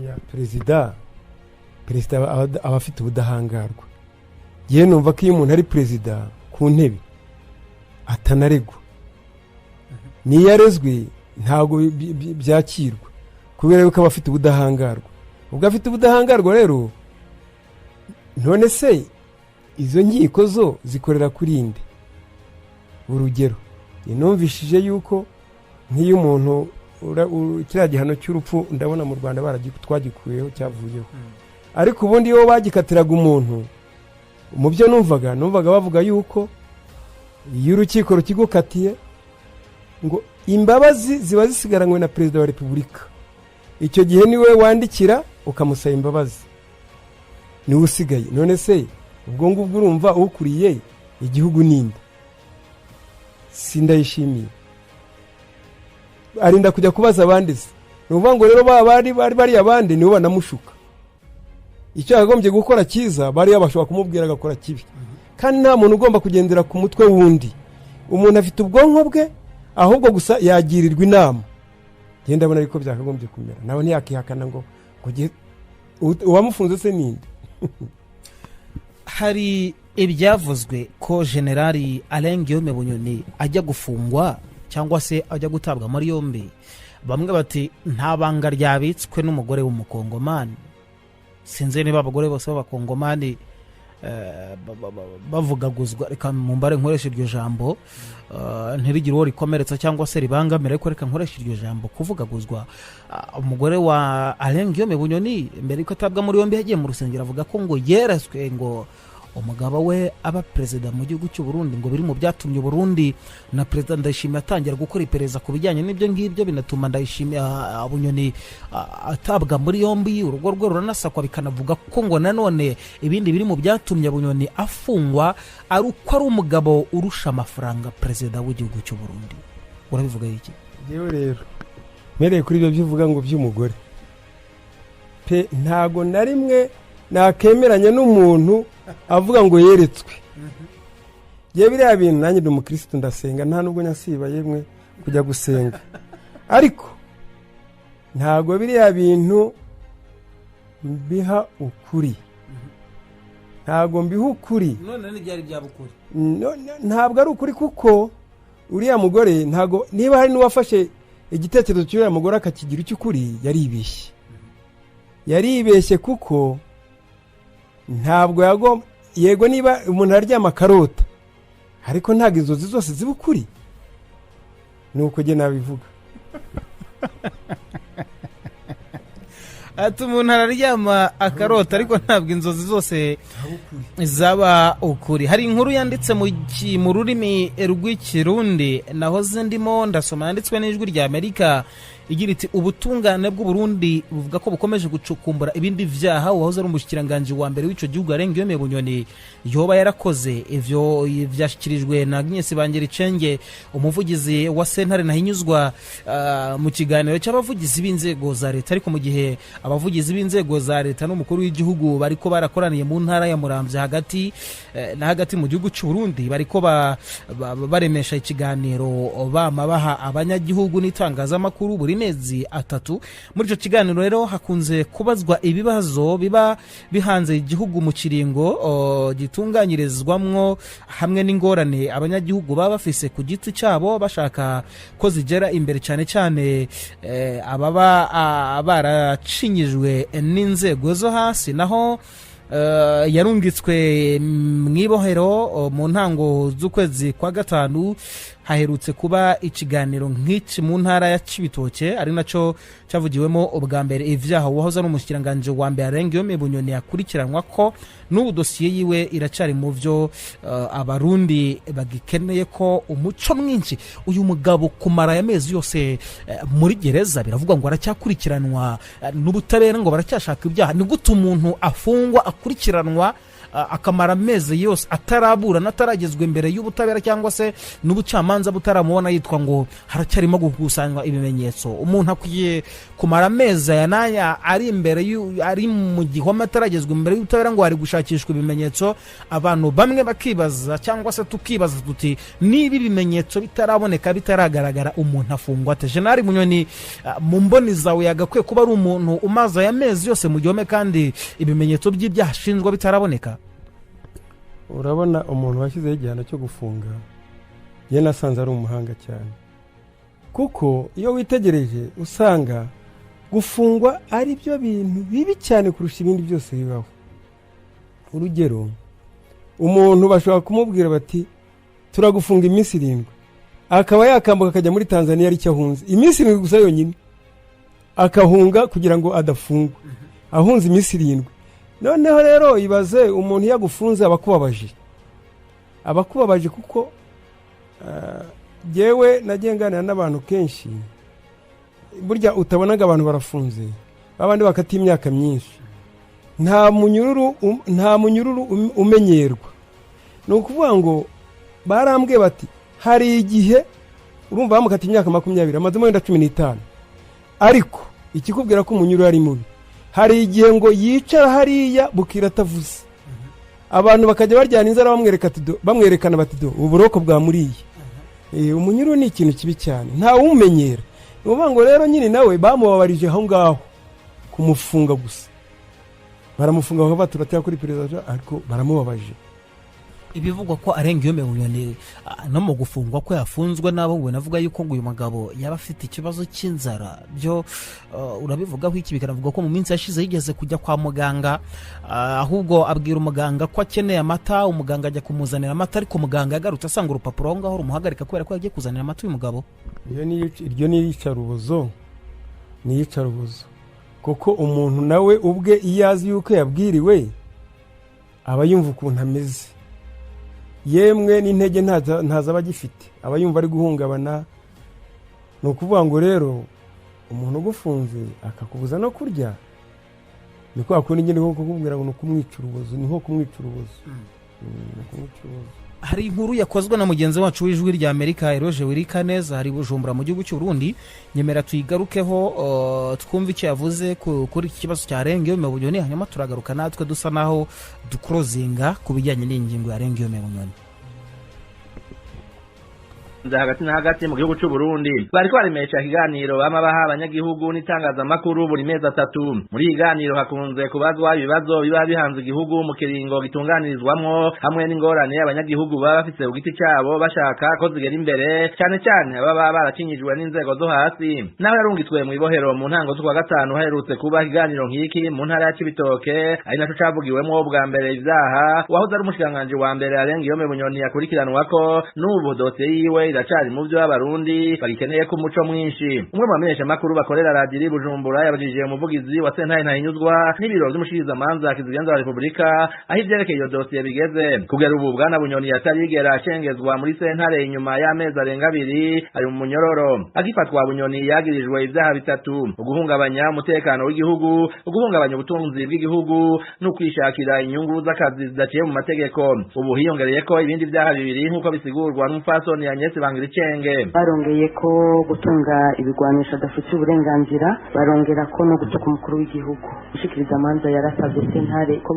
Perezida aba afite ubudahangarwa. Yewe numva ko iyo umuntu ari perezida ku ntebe atanaregwa, niyo arezwe ntabwo byakirwa, kubera yuko aba afite ubudahangarwa. Ubwo afite ubudahangarwa rero, none se izo nkiko zo zikorera kuri inde? Urugero, numvishije yuko nk'iyo umuntu kiriya gihano cy'urupfu ndabona mu Rwanda twagikuyeho, cyavuyeho, ariko ubundi iyo bagikatiraga umuntu, mu byo numvaga bavuga yuko iyo urukiko rukigukatiye ngo imbabazi ziba zisigaranywe na perezida wa repubulika, icyo gihe niwe wandikira ukamusaba imbabazi, niwe usigaye. None se ubwo ngubwo urumva ukuriye igihugu ninde? Sindayishimiye arinda kujya kubaza abandi se. Ni ukuvuga ngo rero bari abandi nibo banamushuka. Icyo yagombye gukora cyiza bariya bashobora kumubwira agakora kibi, kandi nta muntu ugomba kugendera ku mutwe wundi. Umuntu afite ubwonko bwe, ahubwo gusa yagirirwa inama. Genda abona ariko byakagombye kumera, nawe ntiyakihakana ngo uwamufunze se ninde? Hari ibyavuzwe ko General Alain Guillaume Bunyoni ajya gufungwa cyangwa se ajya gutabwa muri yombi. Bamwe bati nta banga ryabitswe n'umugore w'umukongomani. Sinzi niba abagore bose b'abakongomani bavugaguzwa, reka mumbare nkoresha iryo jambo, ntirigire uwo rikomeretsa cyangwa se ribangamira, ariko reka nkoresha iryo jambo kuvugaguzwa. Umugore wa Alain Guillaume Bunyoni mbere ko atabwa muri yombi yagiye mu rusengero avuga ko ngo yeraswe ngo umugabo we aba perezida mu gihugu cy'u Burundi, ngo biri mu byatumye Burundi na perezida Ndayishimiye atangira gukora iperereza ku bijyanye n'ibyo ngibyo, binatuma Ndayishimiye Bunyoni atabwa muri yombi, urugo rwe ruranasakwa, bikanavuga ko ngo nanone ibindi biri mu byatumye Bunyoni afungwa ari uko ari umugabo urusha amafaranga perezida w'igihugu cy'u Burundi. Urabivuga iki? Yewe rero mereye kuri ibyo bivuga ngo by'umugore pe, ntago na rimwe nakemeranya n'umuntu avuga ngo yeretswe. Yewe biriya bintu, nanjye ndi umukristo ndasenga, nta nubwo nyasiba yemwe kujya gusenga, ariko ntago biriya bintu mbiha ukuri, ntago mbiha ukuri. None n'ibyari byabukuri ntabwo ari ukuri, kuko uriya mugore ntago, niba hari n'uwafashe igitekerezo cy'uriya mugore akakigira icy'ukuri, yaribeshye kuko ntabwo yego niba umuntu aryama akarota, ariko ntabwo inzozi zose ziba ukuri. Nuko njye nabivuga. ati umuntu araryama akarota ariko ntabwo inzozi zose zaba ukuri. Hari inkuru yanditse mu rurimi rw'ikirundi nahoze ndimo ndasoma, yanditswe n'ijwi rya Amerika, igira iti ubutungane bw'u Burundi buvuga ko bukomeje gucukumbura ibindi vyaha uwahoze ari umushikiranganje wa mbere w'ico gihugu Arengiyome Bunyoni yoba yarakoze. Ivyo vyashikirijwe na Agnes Bangericenge, umuvugizi wa sentare Nahinyuzwa mu kiganiro cy'abavugizi b'inzego za leta. Ariko mu gihe abavugizi b'inzego za leta n'umukuru w'igihugu bariko barakoraniye mu ntara ya Muramvya hagati na hagati mu gihugu cy'u Burundi, bariko baremesha ikiganiro baha abanyagihugu n'itangazamakuru buri mezi atatu. Muri ico kiganiro rero hakunze kubazwa ibibazo biba bihanze igihugu mu kiringo gitunganyirizwamwo hamwe n'ingorane abanyagihugu baba bafise ku giti cyabo bashaka ko zigera imbere, cyane cyane ababa baracinyijwe n'inzego zo hasi. Naho yarungitswe mwibohero mu ntango z'ukwezi kwa gatanu haherutse kuba ikiganiro nk'iki mu ntara ya Cibitoke, ari naco cyavugiwemo ubwa mbere ivyaha wahoze ari umushikiranganje wa mbere Arengiyome Bunyoni yakurikiranwa ko n'ubu dosiye yiwe iracari mu vyo abarundi bagikeneye ko umuco mwinshi. Uyu mugabo kumara ya mezi yose muri gereza biravugwa ngo aracyakurikiranwa n'ubutabera, ngo baracyashaka ibyaha. Ni gute umuntu afungwa akurikiranwa akamara amezi yose atarabura nataragezwe imbere y'ubutabera cyangwa se n'ubucamanza butaramubona yitwa ngo haracyarimo gukusanywa ibimenyetso? Umuntu akwiye kumara amezi yanaya ari imbere ari mu gihome ataragezwe imbere y'ubutabera ngo ari gushakishwa ibimenyetso. Abantu bamwe bakibaza cyangwa se tukibaza tuti niba ibimenyetso bitaraboneka bitaragaragara umuntu afungwa ate? General Bunyoni mu mboni zawe yagakwiye kuba ari umuntu umaze aya mezi yose mu gihome kandi ibimenyetso by'ibyaha ashinjwa bitaraboneka. Urabona umuntu washyizeho igihano cyo gufunga, ye nasanze ari umuhanga cyane, kuko iyo witegereje usanga gufungwa ari byo bintu bibi cyane kurusha ibindi byose bibaho. Urugero, umuntu bashobora kumubwira bati turagufunga iminsi 7, akaba yakambuka akajya muri Tanzania ari cyo ahunze iminsi 7 gusa yonyine, akahunga kugira ngo adafungwa, ahunze iminsi 7. Noneho rero ibaze umuntu yagufunze abakubabaje kuko jewe nagenganira n'abantu kenshi, burya utabonaga abantu barafunze abandi bakati imyaka myinshi, nta munyururu umenyerwa. Ni ukuvuga ngo barambwiye bati hari igihe urumva bamukata imyaka 20 amazemo wenda 15, ariko ikikubwira ko umunyururu ari mubi, hari igihe ngo yicara hariya bukira atavuze, abantu bakajya baryana inzara bamwerekana bati do uburoko bwa muriye. Umunyururu ni ikintu kibi cyane, nta wumenyera. Nuvuga ngo rero nyine nawe bamubabarije aho ngaho kumufunga gusa, baramufunga aho baturatya kuri perezida, ariko baramubabaje. Ibivugwa ko Arengiyome Bunyoni no mu gufungwa ko yafunzwe nabo we navuga yuko ngo uyu mugabo yaba afite ikibazo cy'inzara, byo urabivugaho iki? Bikanavuga ko mu minsi yashize yigeze kujya kwa muganga, ahubwo abwira umuganga ko akeneye amata, umuganga ajya kumuzanira amata, ariko muganga yagarutse asanga urupapuro aho ngaho rumuhagarika kubera ko yagiye kuzanira amata uyu mugabo. Iryo ni iyicarubozo, kuko umuntu nawe ubwe iyo azi yuko yabwiriwe aba yumva ukuntu ameze, yemwe n'intege ntaza abagifite, aba yumva ari guhungabana. Ni ukuvuga ngo rero umuntu ugufunze akakubuza no kurya, niko akora ingene nko kukubwira ngo nukumwica urubozo, ni nko kumwica urubozo. Hari inkuru yakozwe na mugenzi wacu w'ijwi rya Amerika Eroje Wirikaneza hari Bujumbura mu gihugu cy'u Burundi, nyemera tuyigarukeho twumva icyo yavuze kuri iki kibazo cya Arengiyome Bunyoni, hanyuma turagaruka natwe dusa naho dukrozinga ku bijyanye n'ingingo ya Arengiyome Bunyoni. hagati na hagati mu gihugu cy'u Burundi bariko baremesha ikiganiro bamabaha abanyagihugu n'itangazamakuru buri mezi 3. Muri ikiganiro hakunze kubazwa ibibazo biba bihanze igihugu mu kiringo gitunganirizwamwo hamwe n'ingorane abanyagihugu baba bafite ku giti cyabo bashaka ko zigera imbere, cyane cyane baba barakinyijwe n'inzego zo hasi. Naho yarungitswe mu ibohero mu ntango z'ukwa gatanu haherutse kuba ikiganiro nk'iki mu ntara ya Cibitoke, ari naco cavugiwemwo bwa mbere ivyaha wahoze ari umushikiranganje wa mbere Arengiyome Bunyoni yakurikiranwa ko n'ubu dosiye yiwe iracari mu vyo abarundi bagikeneye ko umuco mwinshi. Umwe mu bamenyesha makuru bakorera radio Bujumbura yabajije umuvugizi wa sentare Ntahinyuzwa n'ibiro vy'umushikirizamanza kizigenza wa Republika aho ivyerekeye iyo dosiye bigeze. Kugera ubu Bwana Bunyoni yatarigera acengezwa muri sentare inyuma y'amezi arenga 2 ari mu munyororo. Agifatwa Bunyoni yagirijwe ivyaha bitatu: uguhungabanya umutekano w'igihugu, uguhungabanya ubutunzi bw'igihugu no kwishakira inyungu z'akazi zidaciye mu mategeko. Ubu hiyongereye ko ibindi vyaha bibiri nk'uko bisigurwa n'umupfasoni Agnes Bangiricenge. Barongeye ko gutunga ibigwanisho adafite uburenganzira, barongera ko no gutuka umukuru w'igihugu. Umushikirizamanza yarasavye sentare ko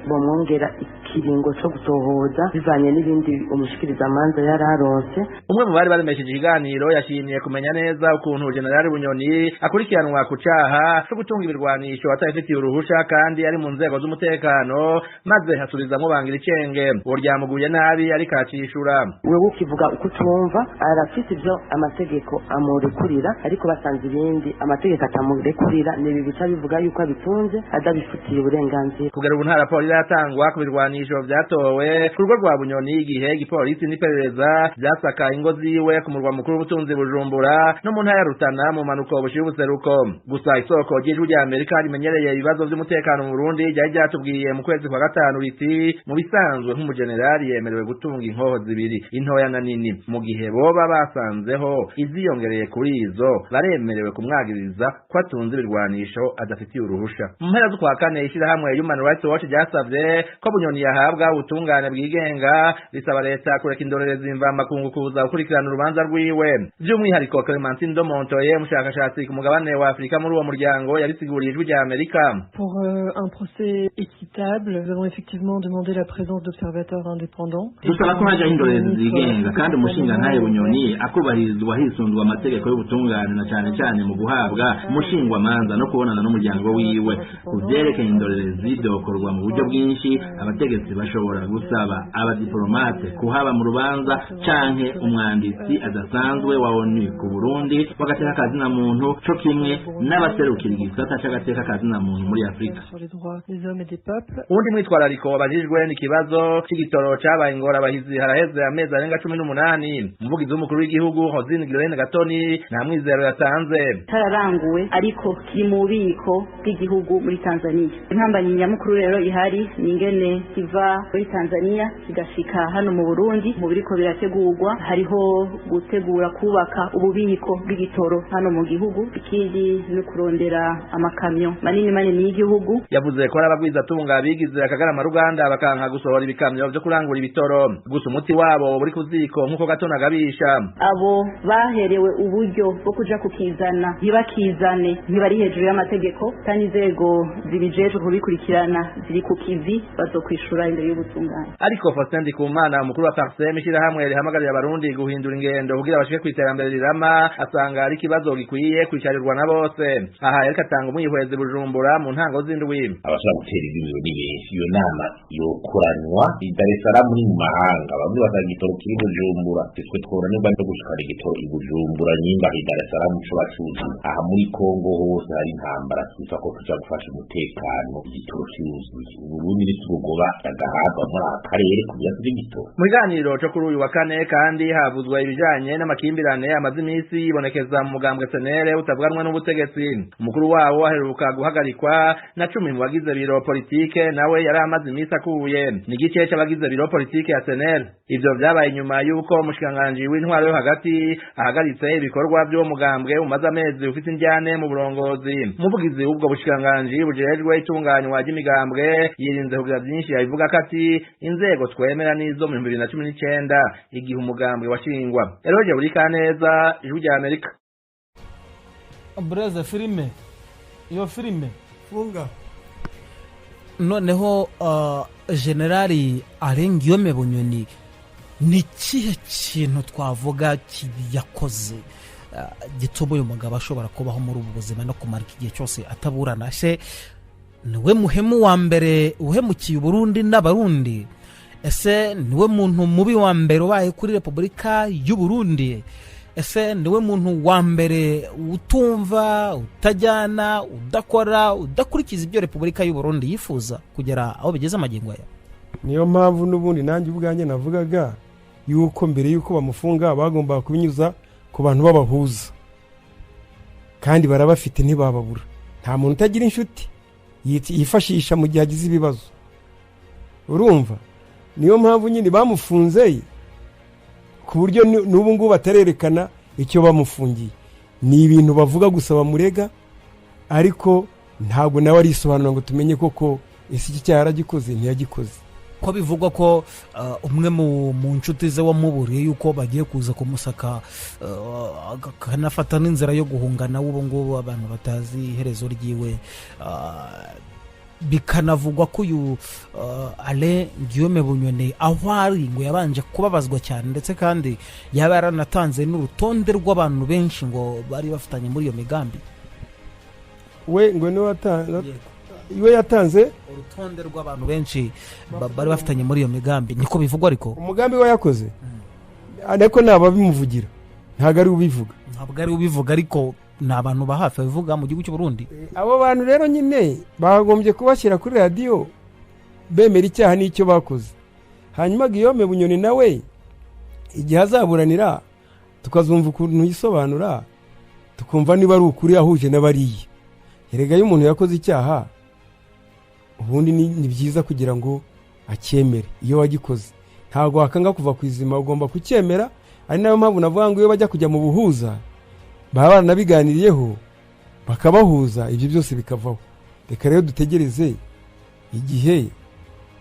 bomwongera ikiringo co gutohoza bivanye n'ibindi umushikirizamanza yararonse. Umwe mu bari baremesheje ikiganiro yashimiye kumenya neza ukuntu General Bunyoni akurikiranwa ku caha cyo gutunga ibirwanisho atabifitiye uruhusha kandi ari mu nzego z'umutekano, maze hasubirizamwo Bangiricenge uwo ryamuguye nabi ariko acishura. Wewe ukivuga uko tumva arafite ivyo amategeko amurekurira, ariko basanze ibindi amategeko atamurekurira nibi bica bivuga yuko abitunze adabifitiye uburenganzira. Kugera ubu nta raporo iratangwa ku birwanisho vyatowe ku rugo rwa Bunyoni igihe igipolisi n'iperereza vyasaka ingo ziwe ku murwa mukuru w'ubutunzi Bujumbura no mu ntara ya Rutana mu manuko bushiye ubuseruko. Gusa isoko ry'ijwi rya Amerika rimenyereye ibibazo vy'umutekano mu Burundi ryari ryatubwiye mu kwezi kwa gatanu riti mu bisanzwe nk'umujenerali yemerewe gutunga inkoho zibiri, intoya na nini, mu gihe boba basanzeho iziyongereye kuri izo baremerewe kumwagiriza ko atunze ibirwanisho adafitiye uruhusha. Mu mpera z'ukwa kane ishirahamwe Human Rights Watch ryasavye ko Bunyoni yahabwa ubutungane bwigenga, risaba leta kureka indorerezi mvamakungu kuza gukurikirana urubanza rwiwe. By'umwihariko Clementine Domontoye umushakashatsi ku mugabane wa Afrika muri uwo muryango yabisiguriye ijwi rya Amerika. Pour un procès équitable, nous avons effectivement demandé la présence d'observateurs indépendants. Dusaba ko haja indorerezi zigenga kandi umushinga nkaye Bunyoni akubahirizwa hisunzwe amategeko y'ubutungane na cyane mu guhabwa umushingwa manza no kubonana n'umuryango wiwe. Kuvyerekeye indorerezi dokorwa mu buryo bwinshi, abategetsi bashobora gusaba abadiplomate kuhaba mu rubanza canke umwanditsi adasanzwe wa ONU ku Burundi bagateka kazina muntu co kimwe n'abaserukira igisata c'agateka kazina muntu muri Afrika. Undi mwitwarariko wabajijwe n'ikibazo c'igitoro cabaye ingorabahizi haraheze amezi arenga 18. Umuvugizi w'umukuru w'igihugu Hozine Guilherme Gatoni nta mwizero yatanze. Tararanguwe ariko kiri mu bubiko bw'igihugu muri Tanzania. Intambamyi nyamukuru rero ihari ningene kiva muri Tanzania kigashika hano mu Burundi mu biriko birategurwa. Hariho gutegura kubaka ububiko bw'igitoro hano mu gihugu, ikindi no kurondera amakamyo manini y'igihugu. Yavuze ko arabagwiza tunga bigize akagarama Ruganda bakanka gusohora ibikamyo byo kurangura ibitoro, gusa umuti wabo buri kuziko nkuko Gatona gabisha. Abo baherewe uburyo bwo kuja kukizana ntibakizane, ntibari hejuru y'amategeko kandi inzego zibijeje kubikurikirana ziri ku kivi bazokwishura imbere y'ubutungane. Ariko Faustin Ndikumana umukuru wa Parsem ishirahamwe rihamagarira abarundi guhindura ingendo kugira bashike kwiterambere rirama, asanga ari kibazo gikwiye kwicarirwa na bose. Aha yareka tanga umwihweze Bujumbura mu ntango z'indwi. Abashaka gutera ibintu ni benshi, iyo nama yokoranwa Dar es Salaam muri mu mahanga, bamwe batagitoro kiri Bujumbura, twe tworanirwa no gushikana igitoro i Bujumbura nyimba i Dar es Salaam cyo bacuzi. Aha muri Kongo hose hari intambara, twita ko tuja gufasha umutekano igitoro cyuzuye. Uburundi nitugoba agahabwa muri akarere kugira igitoro. Mu biganiro cyo kuri uyu wa kane kandi havuzwe ibijanye n'amakimbirane amaze iminsi yibonekeza mu mugambwe SNL utavuganwa n'ubutegetsi. Umukuru wawo aheruka guhagarikwa na 10 mu bagize biro politike, nawe yari amaze iminsi akuye. Ni gice cy'abagize biro politike ya SNL. Ivyo vyabaye nyuma yuko umushikanganje w'intwaro yo hagati ahagaritse ibikorwa byo mugambwe umaze amezi ufite indyane mu burongozi. Umuvugizi w'ubwo bushikanganje bujejwe itunganywa ry'imigambwe yirinze kugira byinshi yabivuga kati inzego twemera nizo mu 2019 igihe umugambwe washingwa. Eroje buri kaneza ijwi rya Amerika. Breza filime iyo filime funga noneho generali Arengiyome Bunyoni ni kihe kintu twavuga yakoze gituma uyu mugabo ashobora kubaho muri ubu buzima no kumara igihe cyose ataburana? Se niwe muhemu wa mbere uhemukiye Burundi n'abarundi? Ese niwe muntu mubi wa mbere ubaye kuri Republika y'u Burundi? Ese niwe muntu wa mbere utumva, utajyana, udakora, udakurikiza ibyo Republika y'u Burundi yifuza kugera aho bigeze amagingo aya? Niyo mpamvu n'ubundi nanjye ubwanjye navugaga yuko mbere yuko bamufunga bagombaga kubinyuza ku bantu b'abahuza kandi barabafite ntibababura. Nta muntu utagira inshuti yifashisha mu gihe agize ibibazo, urumva. Niyo mpamvu nyine bamufunze ku buryo n'ubu ngubu batarerekana icyo bamufungiye. Ni ibintu bavuga gusa bamurega, ariko ntabwo nawe arisobanura ngo tumenye koko ese iki cyaha yaragikoze ntiyagikoze. Ko bivugwa ko umwe mu nshuti ze wamuburiye yuko bagiye kuza kumusaka, akanafata n'inzira yo guhungana. Ubu ngubu abantu batazi iherezo ryiwe, bikanavugwa ko uyu Alain Guillaume Bunyoni aho ari ngo yabanje kubabazwa cyane, ndetse kandi yaba yaranatanze n'urutonde rw'abantu benshi ngo bari bafatanye muri iyo migambi. We ngo iwe yatanze urutonde rw'abantu benshi bari bafitanye muri iyo migambi, niko bivugwa. Ariko umugambi we yakoze, ariko naba bimuvugira, ntabwo ari ubivuga, ariko ni abantu ba hafi babivuga mu gihugu cy'u Burundi. Abo bantu rero nyine bagombye kubashyira kuri radiyo bemera icyaha n'icyo bakoze, hanyuma Guillaume Bunyoni nawe igihe azaburanira tukazumva ukuntu yisobanura, tukumva niba ari ukuri ahuje n'abariye. Erega iyo umuntu yakoze icyaha ubundi ni byiza kugira ngo acyemere. Iyo wagikoze ntabwo wakanga kuva ku izima, ugomba kucyemera. Ari nayo mpamvu navuga ngo iyo bajya kujya mu buhuza baba baranabiganiriyeho bakabahuza, ibyo byose bikavaho. Reka rero dutegereze igihe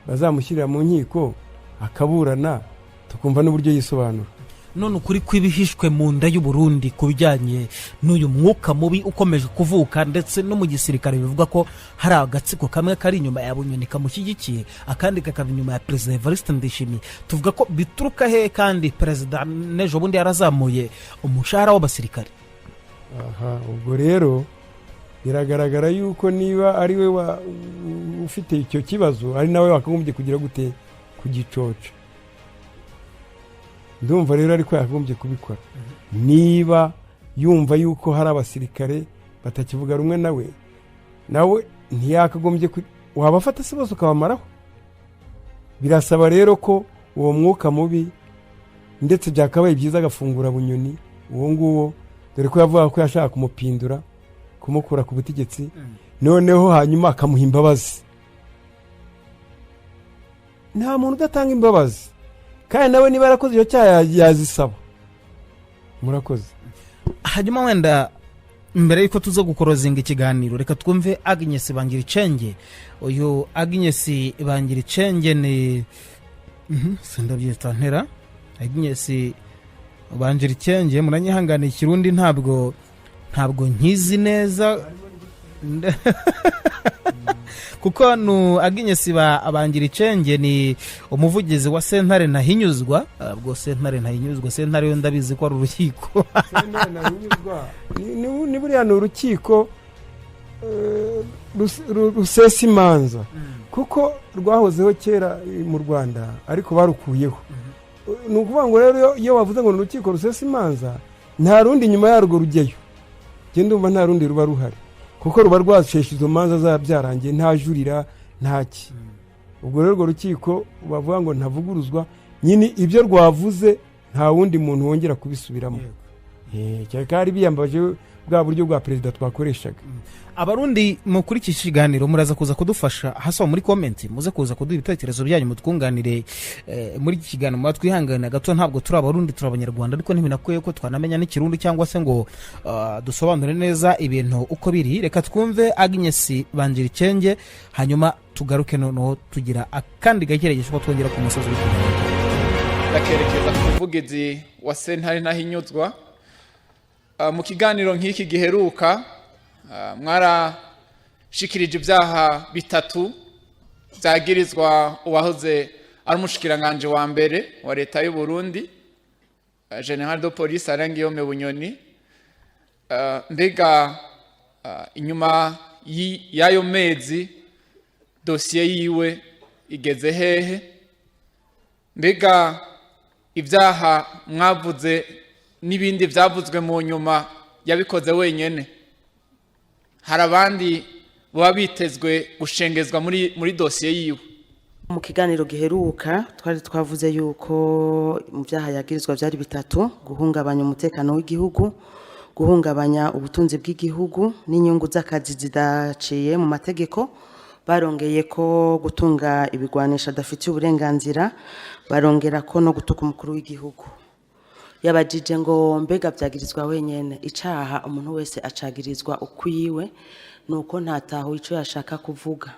bazamushyirira mu nkiko akaburana, tukumva n'uburyo yisobanura. None ukuri kw'ibihishwe mu nda y'u Burundi ku bijyanye n'uyu mwuka mubi ukomeje kuvuka, ndetse no mu gisirikare bivuga ko hari agatsiko kamwe kari inyuma ya Bunyoni kamushyigikiye, akandi kakaba inyuma ya Perezida Evariste Ndayishimiye. Tuvuga ko bituruka he? Kandi Perezida n'ejo bundi yarazamuye umushahara w'abasirikare. Aha, ubwo rero biragaragara yuko niba ari we ufite icyo kibazo, ari nawe wakagombye kugira gute kugicoca. Ndumva rero ariko yakagombye kubikora. Niba yumva yuko hari abasirikare batakivuga rumwe nawe ntiyakagombye wabafata se bose ukabamaraho. Birasaba rero ko uwo mwuka mubi, ndetse byakabaye byiza agafungura Bunyoni uwo nguwo, dore ko yavuga ko yashaka kumupindura, kumukura ku butegetsi, noneho hanyuma akamuha imbabazi. Nta muntu udatanga imbabazi, kandi nawe niba yarakoze icyo cyaha yazisaba. Murakoze. Hanyuma wenda mbere yuko tuza gukorozinga ikiganiro, reka twumve Agnes Bangiricenge. Uyu Agnes Bangiricenge ni sindabyita ntera. Agnes Bangiricenge, muranyihangana ikirundi ntabwo nkizi neza kuko Agnes Bangiricenge ni umuvugizi wa Sentare Ntahinyuzwa. Ubwo Sentare Ntahinyuzwa, Sentare yo ndabizi ko ari urukiko. Sentare Ntahinyuzwa ni buriya ni urukiko rusesa imanza, kuko rwahozeho kera mu Rwanda ariko barukuyeho. Ni ukuvuga ngo rero iyo bavuze ngo ni urukiko rusesa imanza, nta rundi nyuma yarwo rujyayo. Njye ndumva nta rundi ruba ruhari, kuko ruba rwasheshe izo manza byarangiye, nta jurira ntaki. Ubwo rero urwo rukiko bavuga ngo ntavuguruzwa, nyine ibyo rwavuze nta wundi muntu wongera kubisubiramo. Cyari biyambaje bwa buryo bwa perezida twakoreshaga. Abarundi muri iki kiganiro muraza kuza kudufasha hasa muri comment, muze kuza kuduha ibitekerezo byanyu mutwunganire muri iki kiganiro. Twihangana gato, ntabwo turi abarundi, turi abanyarwanda, ariko ntibinakwiye ko twanamenya n'ikirundi cyangwa se ngo dusobanure neza ibintu uko biri. Reka twumve Agnes Bangiricenge, hanyuma tugaruke noneho tugira akandi gakeregesho ko twongera ku musozi w'ikiganiro. Ndakerekeza ku muvugizi wa Sentare Ntahinyuzwa. Mu kiganiro nk'iki giheruka mwarashikirije ibyaha bitatu byagirizwa uwahoze ari umushikiranganje wa mbere wa leta y'u Burundi, General de Police Alain Guillaume Bunyoni. Mbega inyuma y'ayo mezi dosiye yiwe igeze hehe? Mbega ibyaha mwavuze n'ibindi byavuzwe mu nyuma yabikoze wenyene? Hari abandi baba bitezwe gushengezwa muri dosiye yiwe? mu kiganiro giheruka twari twavuze yuko mu byaha yagirizwa byari bitatu: guhungabanya umutekano w'igihugu, guhungabanya ubutunzi bw'igihugu n'inyungu z'akazi zidaciye mu mategeko. Barongeye ko gutunga ibigwanisha adafitiye uburenganzira, barongera ko no gutuka umukuru w'igihugu. Yabajije ngo mbega byagirizwa wenyene? Icaha umuntu wese acagirizwa ukwiwe, nuko ntataho ico yashaka kuvuga,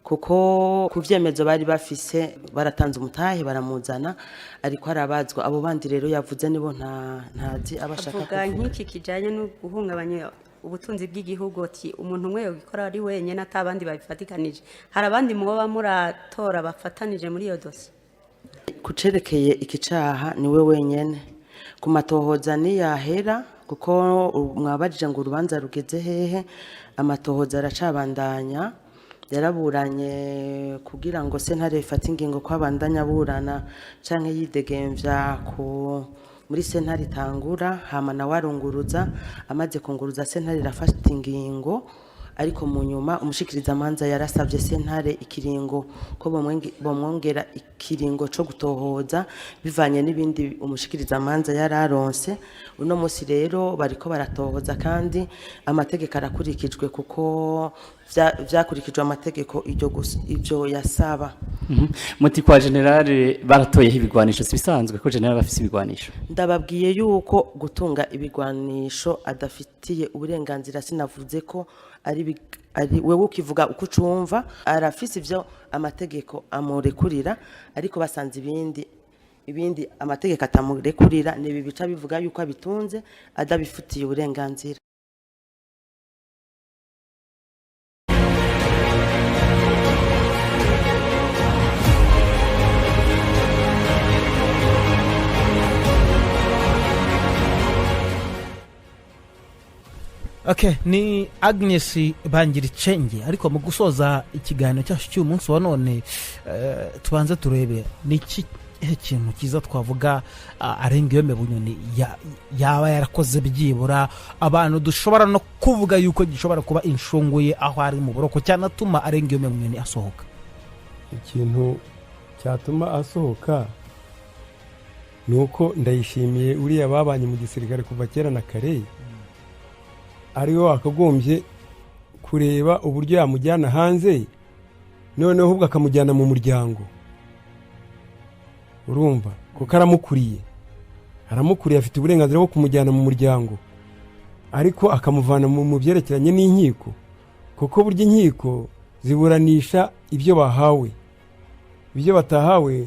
kuko kuvyemezo bari bafise baratanze umutahe baramuzana, ariko arabazwa. Abo bandi rero yavuze nibo ntazi abashaka kuvuga. Nk'iki kijanye no guhungabanya ubutunzi bw'igihugu, ati umuntu umwe yokora ari wenyene atabandi babifatikanije. Hari abandi muba muratora bafatanije muri iyo dossier? Kucerekeye ikicaha niwe wenyene. Ku matohoza niyahera, kuko mwabajije ngo urubanza rugeze hehe, amatohoza aracabandanya. Yaraburanye kugira ngo sentare ifate ingingo ko abandanya burana canke yidegemvya muri sentare itangura, hama nawe arunguruza. Amaze kunguruza sentare irafata ingingo, ariko mu nyuma umushikiriza amanza yarasabye sentare ikiringo ko bomwongera ikiringo co gutohoza bivanye n'ibindi umushikiriza amanza yararonse. Uno musi rero bariko baratohoza, kandi amategeko arakurikijwe, kuko vyakurikijwe amategeko ivyo yasaba. Muti kwa generale baratoyeho ibigwanisho, si bisanzwe ko generale bafise ibigwanisho? Ndababwiye yuko gutunga ibigwanisho adafitiye uburenganzira, sinavuze ko ari wewe ukivuga uko ucumva. Arafise ivyo amategeko amurekurira, ariko basanze ibindi amategeko atamurekurira, nibi bica bivuga yuko abitunze adabifitiye uburenganzira. Okay, ni Agnes Bangiricenge. Ariko mu gusoza ikiganiro cyacu cy'uyu munsi wa none, tubanze turebe niki ikintu kiza twavuga Arengiyome Bunyoni yaba yarakoze byibura abantu dushobora no kuvuga yuko gishobora kuba inshunguye aho ari mu buroko, cyanatuma Arengiyome Bunyoni asohoka. Ikintu cyatuma asohoka nuko Ndayishimiye uriya babanye mu gisirikare kuva kera na kare, ariwe akagombye kureba uburyo yamujyana hanze, noneho ahubwo akamujyana mu muryango. Urumva kuko aramukuriye afite uburenganzira bwo kumujyana mu muryango, ariko akamuvana mu byerekeranye n'inkiko, kuko burya inkiko ziburanisha ibyo bahawe. Ibyo batahawe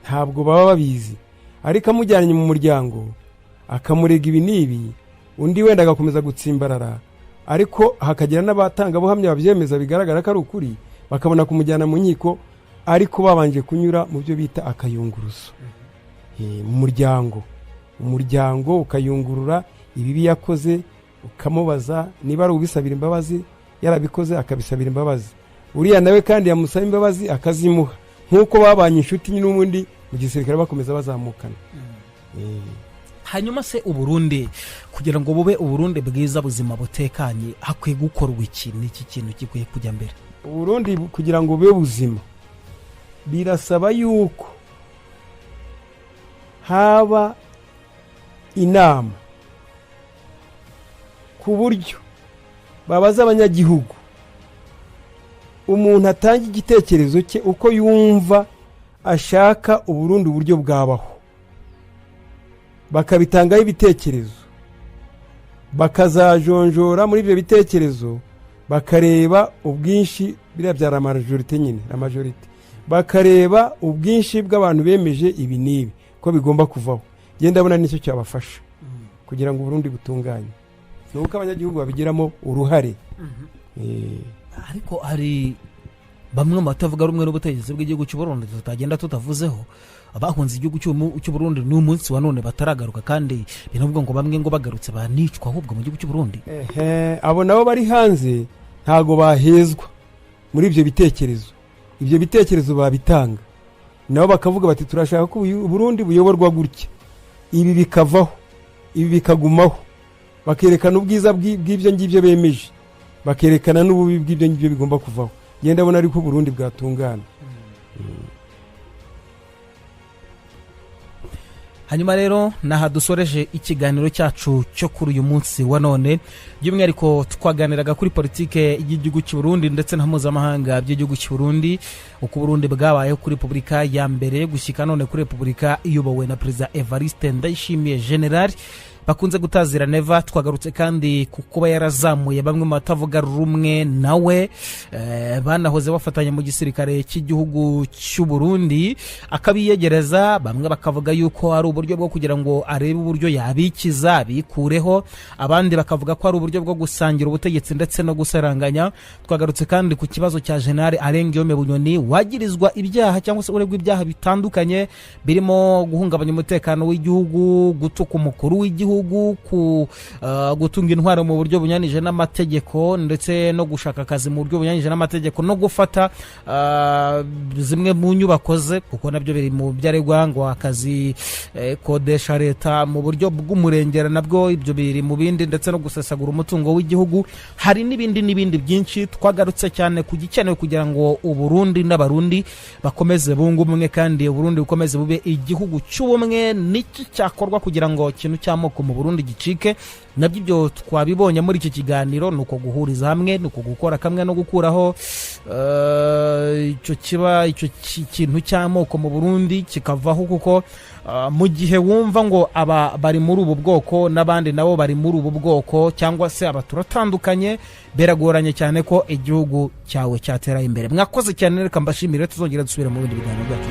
ntabwo baba babizi, ariko amujyanye mu muryango akamurega ibi n'ibi, undi wenda agakomeza gutsimbarara, ariko hakagira n'abatanga buhamya babyemeza bigaragara ko ari ukuri, bakabona kumujyana mu nkiko, ariko babanje kunyura mu byo bita akayunguruzo. Mu muryango ukayungurura ibibi yakoze, ukamubaza niba ari ubisabira imbabazi, yarabikoze akabisabira imbabazi. Uriya nawe kandi yamusaba imbabazi akazimuha, nk'uko babanye inshuti n'ubundi mu gisirikare bakomeza bazamukana. Hanyuma se Uburundi kugira ngo bube Uburundi bwiza buzima butekanye, hakwiye gukorwa iki? Niki kintu gikwiye kujya mbere? Uburundi kugira ngo bube buzima birasaba yuko haba inama ku buryo babaza abanyagihugu, umuntu atanga igitekerezo cye uko yumva ashaka Uburundi uburyo bwabaho, bakabitangaho ibitekerezo, bakazajonjora muri ibyo bitekerezo, bakareba ubwinshi biriya bya la majorite, bakareba ubwinshi bw'abantu bemeje ibi n'ibi ko bigomba kuvaho. Genda abona nicyo cyabafasha kugira ngo Burundi butunganye, nuko abanyagihugu babigiramo uruhare. Ariko hari bamwe mu batavuga rumwe n'ubutegetsi bw'igihugu cy'u Burundi tutagenda tutavuzeho, abahunze igihugu cy'u Burundi n'umunsi wa none bataragaruka, kandi binavuga ngo bamwe ngo bagarutse banicwa ahubwo mu gihugu cy'u Burundi. Abo nabo bari hanze ntago bahezwa muri ibyo bitekerezo. Ibyo bitekerezo babitanga nabo bakavuga bati turashaka ko Burundi buyoborwa gutya, ibi bikavaho, ibi bikagumaho, bakerekana ubwiza bw'ibyo ngibyo bemeje, bakerekana n'ububi bw'ibyo ngibyo bigomba kuvaho. Genda abona ariko Burundi bwatungana. hanyuma rero naha dusoreje ikiganiro cyacu cyo kuri uyu munsi wa none by'umwihariko twaganiraga kuri politike y'igihugu cy'u Burundi ndetse na mpuzamahanga by'igihugu cy'u Burundi uko Burundi bwabaye kuri Republika ya mbere gushyika none kuri Republika iyobowe na Perezida Evariste Ndayishimiye General bakunze gutazira neva. Twagarutse kandi kukuba yarazamuye bamwe mu batavuga rumwe nawe banahoze bafatanya mu gisirikare cy'igihugu cy'u Burundi akabiyegereza, bamwe bakavuga yuko ari uburyo bwo kugira ngo arebe uburyo yabikiza bikureho, abandi bakavuga ko ari uburyo bwo gusangira ubutegetsi ndetse no gusaranganya. Twagarutse kandi ku kibazo cya General Alain Guillaume Bunyoni wagirizwa ibyaha cyangwa se uregwa ibyaha bitandukanye birimo guhungabanya umutekano w'igihugu, gutuka umukuru w'igihugu, gutunga intwaro mu buryo bunyanije n'amategeko ndetse no gushaka akazi mu buryo bunyanije n'amategeko no gufata zimwe mu nyubako ze, kuko nabyo biri mu byaregwa ngo akazi kodesha leta mu buryo bw'umurengera, nabwo ibyo biri mu bindi, ndetse no gusesagura umutungo w'igihugu. Hari n'ibindi byinshi. Twagarutse cyane ku gikenewe kugira ngo Uburundi n'abarundi bakomeze bunga ubumwe kandi Uburundi bukomeze bube igihugu cy'ubumwe. Niki cyakorwa kugira ngo ikintu cy'amoko mu Burundi gicike? Nabyo ibyo twabibonye muri iki kiganiro, nuko guhuriza hamwe, nuko gukora kamwe no gukuraho icyo kintu cy'amoko mu Burundi kikavaho, kuko mu gihe wumva ngo aba bari muri ubu bwoko n'abandi nabo bari muri ubu bwoko cyangwa se abaturatandukanye, beragoranye cyane ko igihugu cyawe cyatera imbere. Mwakoze cyane, reka mbashimire, tuzongera dusubira mu bindi biganiro byacu.